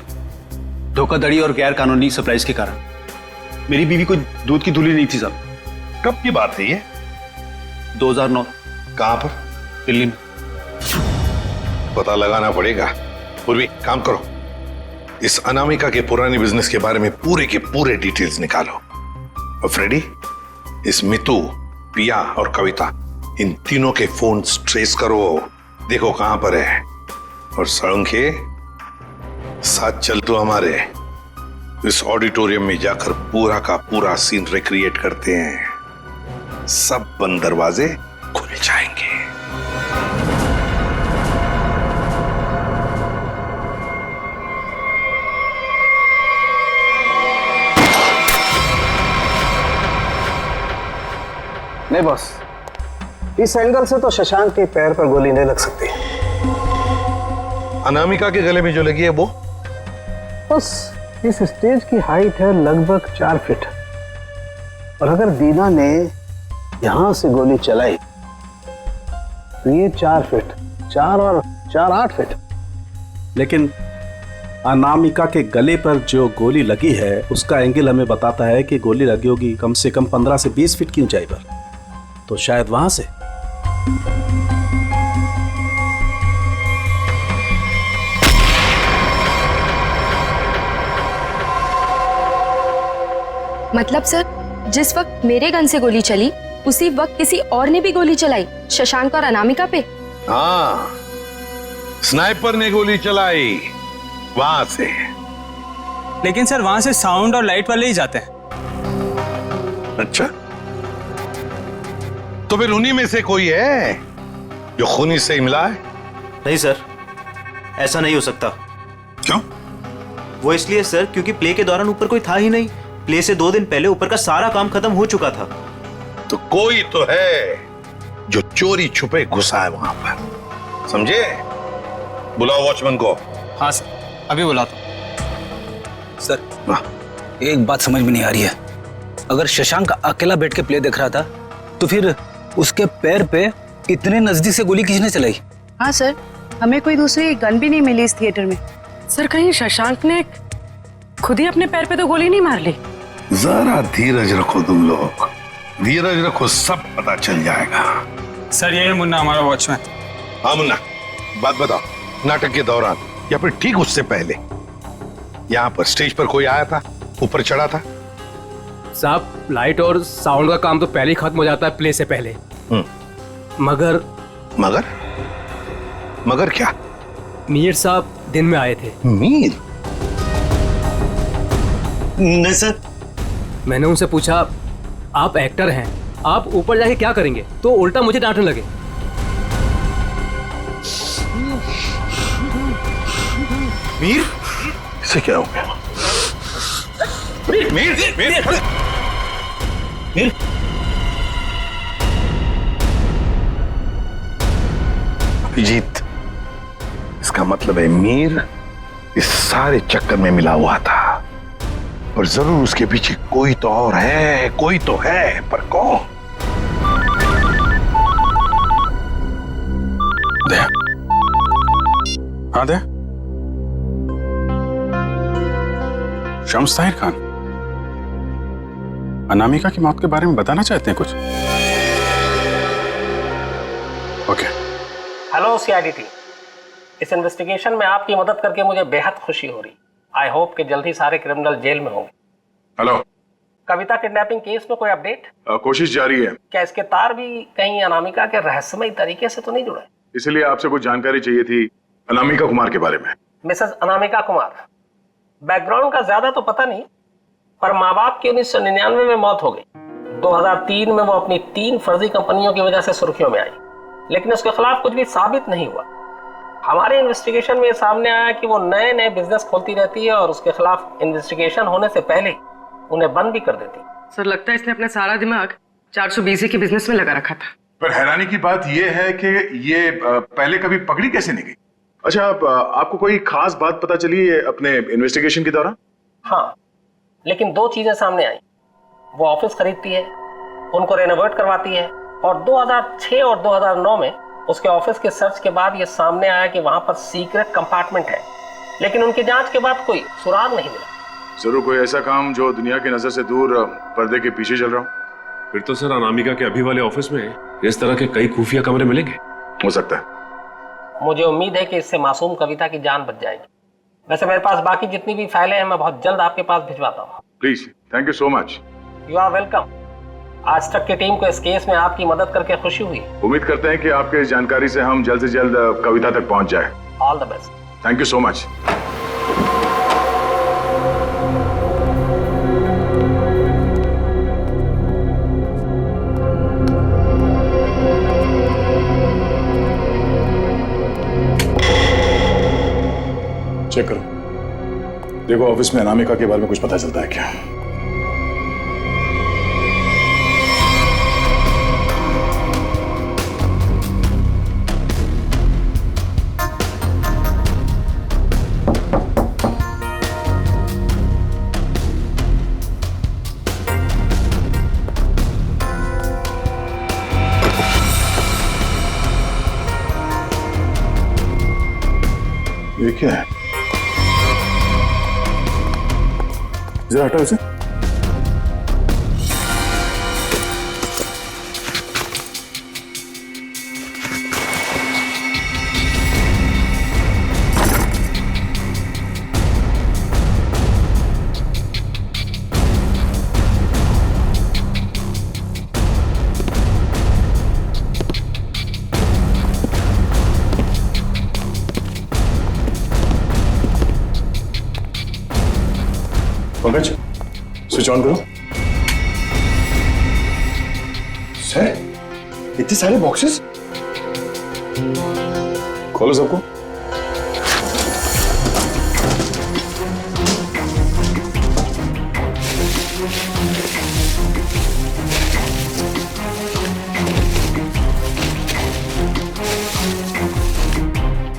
धोखाधड़ी और गैर कानूनी सप्लाईज के कारण। मेरी बीवी को दूध की धुली नहीं थी साहब। कब की बात है ये? 2009। कहां पर? दिल्ली में। पता लगाना पड़ेगा। पूर्वी, काम करो, इस अनामिका के पुराने बिजनेस के बारे में पूरे के पूरे डिटेल्स निकालो। और फ्रेडी, इस मितू, पिया और कविता, इन तीनों के फोन ट्रेस करो, देखो कहां पर है। और सड़ंखे, साथ चल तो हमारे इस ऑडिटोरियम में जाकर पूरा का पूरा सीन रिक्रिएट करते हैं। सब बंद दरवाजे खुल जाएंगे। नहीं बॉस, इस एंगल से तो शशांक के पैर पर गोली नहीं लग सकती। अनामिका के गले में जो लगी है वो? बस इस स्टेज की हाइट है लगभग 4 फीट। और अगर दीना ने यहां से गोली चलाई तो ये 4 फीट, 4 और 4 8 फीट। लेकिन अनामिका के गले पर जो गोली लगी है उसका एंगल हमें बताता है कि गोली लगी होगी कम से कम 15 से 20 फीट की ऊंचाई पर। तो शायद वहां से। मतलब सर, जिस वक्त मेरे गन से गोली चली उसी वक्त किसी और ने भी गोली चलाई शशांक और अनामिका पे? हाँ, स्नाइपर ने गोली चलाई वहां से। लेकिन सर वहां से साउंड और लाइट वाले ही जाते हैं। अच्छा, तो फिर उन्हीं में से कोई है जो खूनी से मिला है? नहीं सर, ऐसा नहीं हो सकता। क्यों? वो इसलिए सर क्योंकि प्ले के दौरान ऊपर कोई था ही नहीं। प्ले से 2 दिन पहले ऊपर का सारा काम खत्म हो चुका था। तो कोई तो है जो चोरी छुपे घुसा है वहां पर, समझे? बुलाओ वॉचमैन को। हाँ सर, अभी बुलाता हूं। सर, एक बात समझ में नहीं आ रही है। अगर शशांक अकेला बैठ के प्ले देख रहा था तो फिर उसके पैर पे इतने नजदीक से गोली किसने चलाई? हाँ सर, हमें कोई दूसरी गन भी नहीं मिली इस थिएटर में। सर कहीं शशांक ने खुद ही अपने पैर पे तो गोली नहीं मार ली? जरा धीरज रखो तुम लोग, धीरज रखो, सब पता चल जाएगा। सर ये है मुन्ना, हमारा वॉचमैन। हाँ मुन्ना, बात बताओ। नाटक के दौरान या फिर ठीक उससे पहले यहाँ पर स्टेज पर कोई आया था, ऊपर चढ़ा था? साहब लाइट और साउंड का काम तो पहले ही खत्म हो जाता है प्ले से पहले। मगर मगर मगर क्या? मीर साहब दिन में आए थे। मीर? नहीं सर। मैंने उनसे पूछा आप एक्टर हैं, आप ऊपर जाके क्या करेंगे, तो उल्टा मुझे डांटने लगे। मीर? इसे क्या हो गया? मीर मीर मीर मीर अभिजीत, इसका मतलब है मीर इस सारे चक्कर में मिला हुआ था, पर जरूर उसके पीछे कोई तो और है, कोई तो है, पर कौन? दया। हाँ दया। शम्स ताहिर खान, अनामिका की मौत के बारे में बताना चाहते हैं कुछ? ओके। हेलो सीआईडी टीम, इस इन्वेस्टिगेशन में आपकी मदद करके मुझे बेहद खुशी हो रही। आई होप कि जल्द ही सारे क्रिमिनल जेल में होंगे। हेलो। कविता किडनैपिंग केस में कोई अपडेट? कोशिश जारी है। क्या इसके तार भी कहीं अनामिका के रहस्यमय तरीके से तो नहीं जुड़े? इसलिए आपसे कुछ जानकारी चाहिए थी अनामिका कुमार के बारे में। मिसेस अनामिका कुमार, बैकग्राउंड का ज्यादा तो पता नहीं, पर माँ बाप की 1999 में मौत हो गई। 2003 में वो अपनी 3 फर्जी कंपनियों की वजह से सुर्खियों में आई, लेकिन उसके खिलाफ कुछ भी साबित नहीं हुआ। हमारे इन्वेस्टिगेशन में ये सामने आया कि वो नए नए बिजनेस खोलती रहती है और उसके खिलाफ इन्वेस्टिगेशन होने से पहले उन्हें बंद भी कर देती। सर लगता है इसने अपना सारा दिमाग 420 के बिजनेस में लगा रखा था। पर हैरानी की बात यह है कि ये पहले कभी पकड़ी कैसे नहीं गई? अच्छा, आपको कोई खास बात पता चली है अपने इन्वेस्टिगेशन के दौरान? हाँ, लेकिन 2 चीजें सामने आई। वो ऑफिस खरीदती है, उनको रेनोवेट करवाती है, और 2006 और 2009 में उसके ऑफिस के सर्च के बाद ये सामने आया कि वहां पर सीक्रेट कंपार्टमेंट है, लेकिन उनकी जांच के बाद कोई सुराग नहीं मिला। जरूर कोई ऐसा काम जो दुनिया की नजर से दूर पर्दे के पीछे चल रहा हो। फिर तो सर अनामिका के अभी वाले ऑफिस में इस तरह के कई खुफिया कमरे मिलेंगे। हो सकता है। मुझे उम्मीद है कि इससे मासूम कविता की जान बच जाएगी। वैसे मेरे पास बाकी जितनी भी फाइलें हैं मैं बहुत जल्द आपके पास भिजवाता हूँ। Please, thank you so much. You are welcome. आज तक की टीम को इस केस में आपकी मदद करके खुशी हुई। उम्मीद करते हैं कि आपके इस जानकारी से हम जल्द से जल्द कविता तक पहुंच जाए। All the best. Thank you so much. Check करो, देखो ऑफिस में अनामिका के बारे में कुछ पता चलता है क्या? ये क्या है? जरा हटाओ इसे। पंकज, स्विच ऑन करो। सर, इतने सारे बॉक्सेस? खोलो सबको।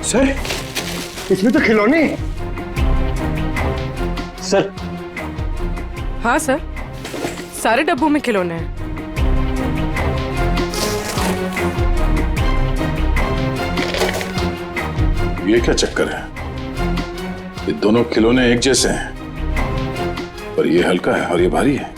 सर, इसमें तो खिलौने। सर। हाँ सर, सारे डब्बों में खिलौने हैं। ये क्या चक्कर है? ये दोनों खिलौने एक जैसे हैं, पर ये हल्का है और ये भारी है।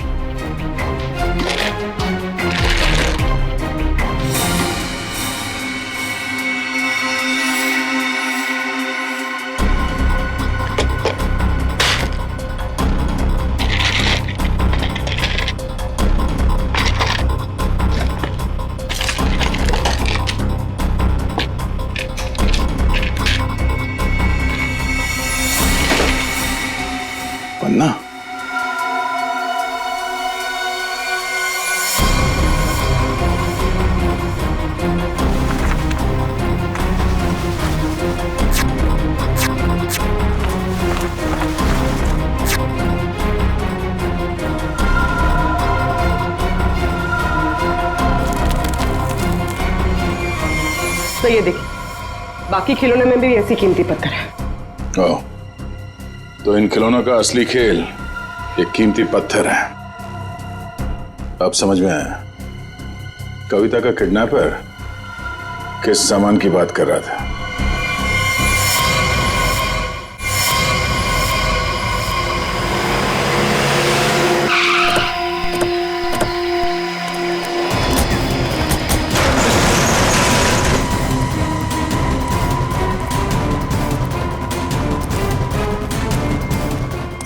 तो ये देखिए, बाकी खिलौने में भी ऐसी कीमती पत्थर है। ओह, तो इन खिलौनों का असली खेल ये कीमती पत्थर है। अब समझ में आया कविता का किडनैपर किस सामान की बात कर रहा था।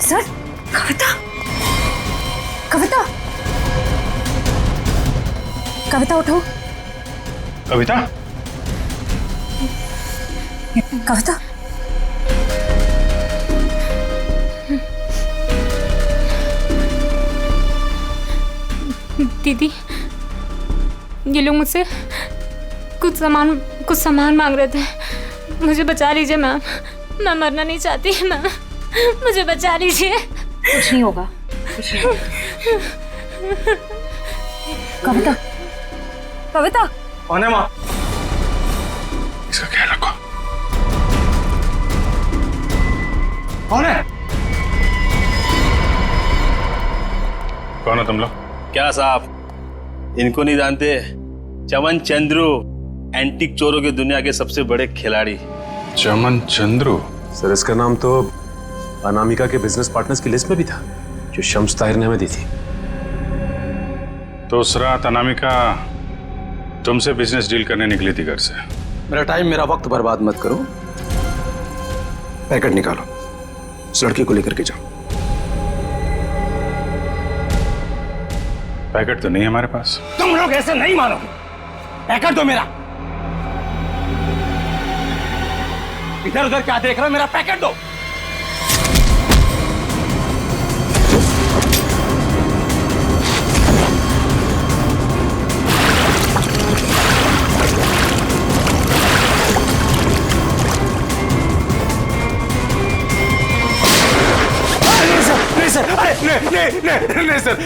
सर, कविता, कविता, कविता उठो। कविता, कविता, दीदी, ये लोग मुझसे कुछ सामान मांग रहे थे। मुझे बचा लीजिए मैम, मैं मरना नहीं चाहती मैम, मुझे बचा लीजिए। कुछ नहीं होगा, कुछ नहीं होगा। कविता, कविता, कौन है माँ? इसका ख्याल रखो। कौन है? कौन हो तुम लोग? क्या साहब, इनको नहीं जानते? चमन चंद्रू, एंटीक चोरों की दुनिया के सबसे बड़े खिलाड़ी। चमन चंद्रू? सर इसका नाम तो अनामिका के बिजनेस पार्टनर्स की लिस्ट में भी था जो शम्स ताहिर ने हमें दी थी। तो उस रात अनामिका तुमसे बिजनेस डील करने निकली थी घर से। मेरा टाइम, मेरा वक्त बर्बाद मत करो। पैकेट निकालो, उस लड़के को लेकर के जाओ। पैकेट तो नहीं है हमारे पास। तुम लोग ऐसे नहीं मानोगे। पैकेट दो मेरा। इधर उधर क्या देख रहे हो? मेरा पैकेट दो।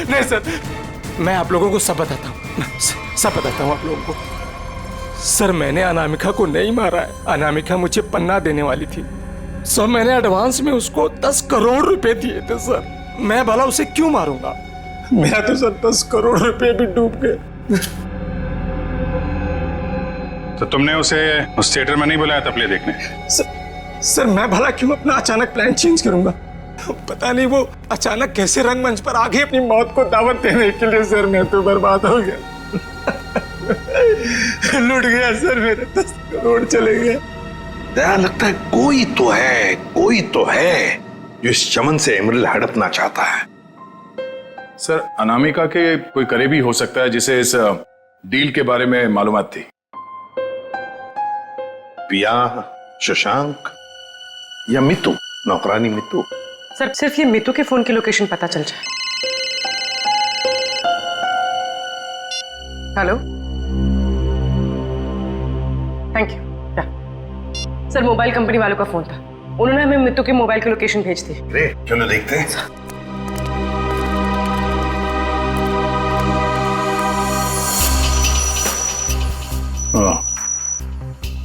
नहीं सर, मैं आप लोगों को सब बताता हूँ, आप लोगों को। सर, मैंने अनामिका को नहीं मारा है। अनामिका मुझे पन्ना देने वाली थी। सर, मैंने एडवांस में उसको 10 करोड़ रुपए दिए थे सर। मैं भला उसे क्यों मारूंगा? मेरा तो सर 10 करोड़ रुपए भी डूब गए। तो तुमने उसे उस थिएटर में नहीं बुलाया था प्ले देखने? सर, मैं भला क्यों अपना अचानक प्लान चेंज करूंगा? पता नहीं वो अचानक कैसे रंगमंच पर आ गई अपनी मौत को दावत देने के लिए। सर, मैं तो बर्बाद हो गया। लूट गया सर, मेरे 10 करोड़ चले गए। दया, लगता है कोई तो है जो इस चमन से एमरल्ड हड़पना चाहता है। सर, अनामिका के कोई करीबी हो सकता है जिसे इस डील के बारे में मालूमात थी। पिया, शशांक या मितू, नौकरानी मितू। सर, सिर्फ ये मितू के फोन की लोकेशन पता चल जाए। Hello, thank you. Sir, mobile company वालों का फोन था। उन्होंने हमें मितू के मोबाइल की लोकेशन भेज दी। चलो देखते हैं।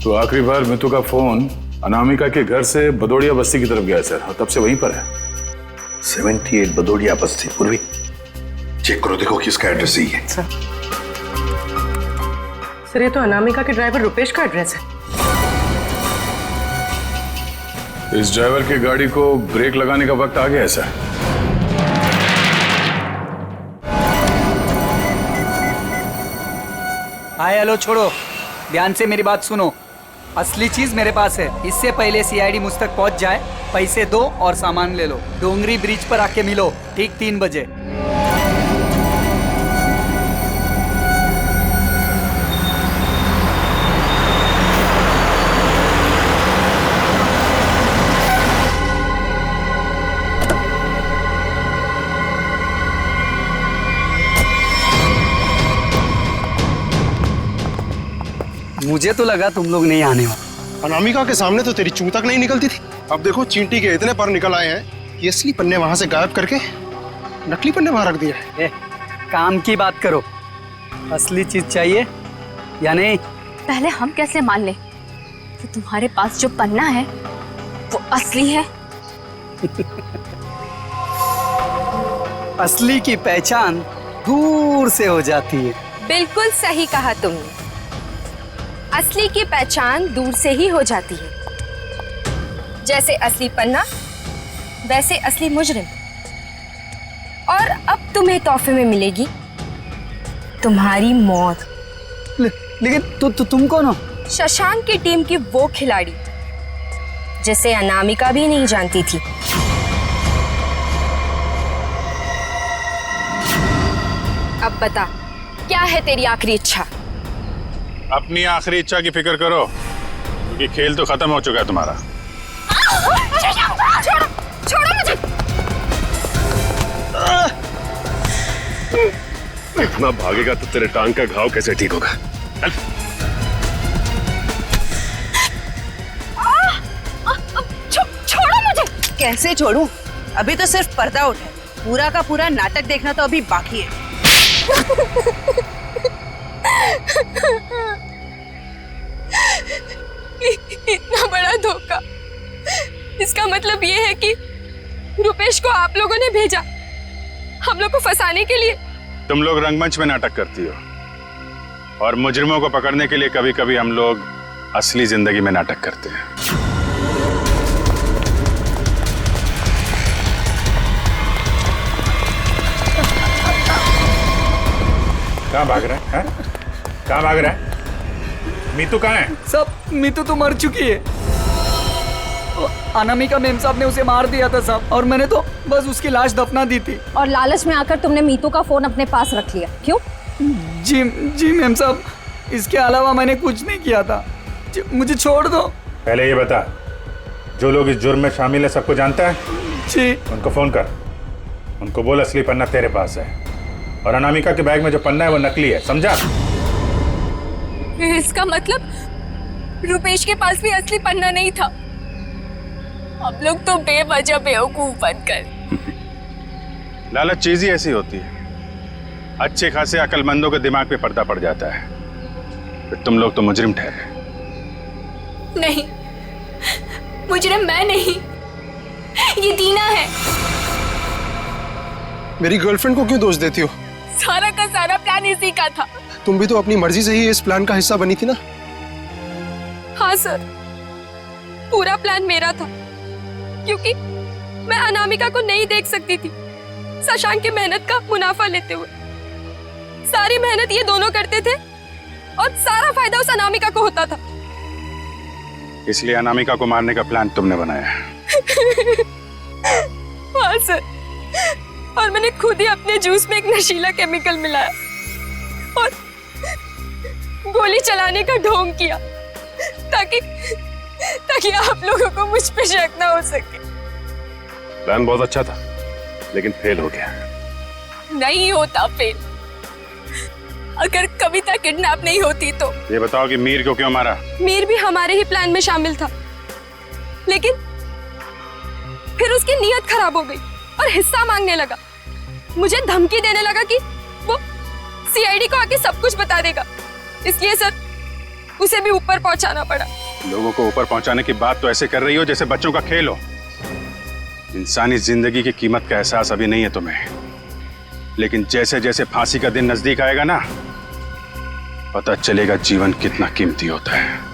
तो आखिरी बार मितू का फोन अनामिका के घर से बदोड़िया बस्ती की तरफ गया सर, और तब से वहीं पर है। 78 बदोड़िया बस्ती। पूर्वी, चेक करो, देखो किसका एड्रेस यही है। सर, ये तो अनामिका के ड्राइवर रुपेश का एड्रेस है। इस ड्राइवर की गाड़ी को ब्रेक लगाने का वक्त आ गया है सर। हाय, हेलो छोड़ो, ध्यान से मेरी बात सुनो। असली चीज मेरे पास है। इससे पहले सीआईडी मुझ तक पहुंच जाए, पैसे दो और सामान ले लो। डोंगरी ब्रिज पर आके मिलो ठीक 3 बजे। मुझे तो लगा तुम लोग नहीं आने वाले। अनामिका के सामने तो तेरी चूं तक नहीं निकलती थी। अब देखो, चींटी के इतने पर निकल आए हैं कि असली पन्ने वहां से गायब करके नकली पन्ने वहां रख दिए। काम की बात करो। असली चीज चाहिए या नहीं? पहले हम कैसे मान लें कि तुम्हारे पास जो पन्ना है वो असली है? असली की पहचान दूर से हो जाती है। बिल्कुल सही कहा तुमने, असली की पहचान दूर से ही हो जाती है। जैसे असली पन्ना वैसे असली मुजरिम। और अब तुम्हें तोहफे में मिलेगी तुम्हारी मौत। लेकिन तुम कौन हो? शशांक की टीम की वो खिलाड़ी जिसे अनामिका भी नहीं जानती थी। अब बता, क्या है तेरी आखिरी इच्छा? अपनी आखिरी इच्छा की फिक्र करो, क्योंकि खेल तो खत्म हो चुका है तुम्हारा। छोड़ो, छोड़ो मुझे। इतना भागेगा तो तेरे टांग का घाव कैसे ठीक होगा? चल। छोड़ो मुझे। कैसे छोड़ूं? अभी तो सिर्फ पर्दा उठा है, पूरा का पूरा नाटक देखना तो अभी बाकी है। इतना बड़ा धोखा, इसका मतलब ये है कि रुपेश को आप लोगों ने भेजा हम लोग को फंसाने के लिए। तुम लोग रंगमंच में नाटक करती हो और मुजरिमों को पकड़ने के लिए कभी कभी हम लोग असली जिंदगी में नाटक करते हैं। कहाँ भाग रहा है? कहाँ भाग रहा है? मीतू कहाँ है? सब मीतू तो मर चुकी है। अनामिका मेम साहब ने उसे मार दिया था साहब, और मैंने तो बस उसकी लाश दफना दी थी। और लालच में आकर तुमने मीतू का फोन अपने पास रख लिया, क्यों? जी मेम साहब, इसके अलावा मैंने कुछ नहीं किया था। मुझे छोड़ दो। पहले ये बता, जो लोग इस जुर्म में शामिल है सबको जानता है? जी। उनको फोन कर, उनको बोल असली पन्ना तेरे पास है और अनामिका के बैग में जो पन्ना है वो नकली है, समझा? इसका मतलब रुपेश के पास भी असली पन्ना नहीं था। हम लोग तो बेवजह बेवकूफ बनकर। लालच चीज ही ऐसी होती है, अच्छे खासे अकलमंदों के दिमाग पे पर्दा पड़ जाता है, फिर तुम लोग तो मुजरिम ठहरे। नहीं, मुजरिम मैं नहीं, ये दीना है। मेरी गर्लफ्रेंड को क्यों दोष देती हो? सारा का सारा प्लान इसी का था। तुम भी तो अपनी मर्जी से ही इस प्लान का हिस्सा बनी थी ना? हाँ सर, पूरा प्लान मेरा था, क्योंकि मैं अनामिका को नहीं देख सकती थी शशांक की मेहनत का मुनाफा लेते हुए। सारी मेहनत ये दोनों करते थे और सारा फायदा उस अनामिका को होता था। इसलिए अनामिका को मारने का प्लान तुमने बनाया। हाँ सर, और मैंने खुद ही अपने जूस में एक नशीला केमिकल मिलाया और गोली चलाने का ढोंग किया ताकि आप लोगों को मुझ पे शक ना हो सके। प्लान बहुत अच्छा था, लेकिन फेल हो गया। नहीं होता फेल। अगर कविता किडनैप नहीं होती तो। ये बताओ कि मीर को क्यों मारा? मीर भी हमारे ही प्लान में शामिल था, लेकिन फिर उसकी नीयत खराब हो गई और हिस्सा मांगने लगा। मुझे धमकी देने लगा कि वो सीआईडी को आके सब कुछ बता देगा। इसलिए सर, उसे भी ऊपर पहुंचाना पड़ा। लोगों को ऊपर पहुंचाने की बात तो ऐसे कर रही हो जैसे बच्चों का खेल हो। इंसानी जिंदगी की कीमत का एहसास अभी नहीं है तुम्हें, लेकिन जैसे जैसे फांसी का दिन नजदीक आएगा ना, पता चलेगा जीवन कितना कीमती होता है।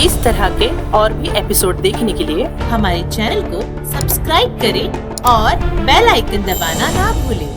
इस तरह के और भी एपिसोड देखने के लिए हमारे चैनल को सब्सक्राइब करें और बेल आइकन दबाना ना भूलें।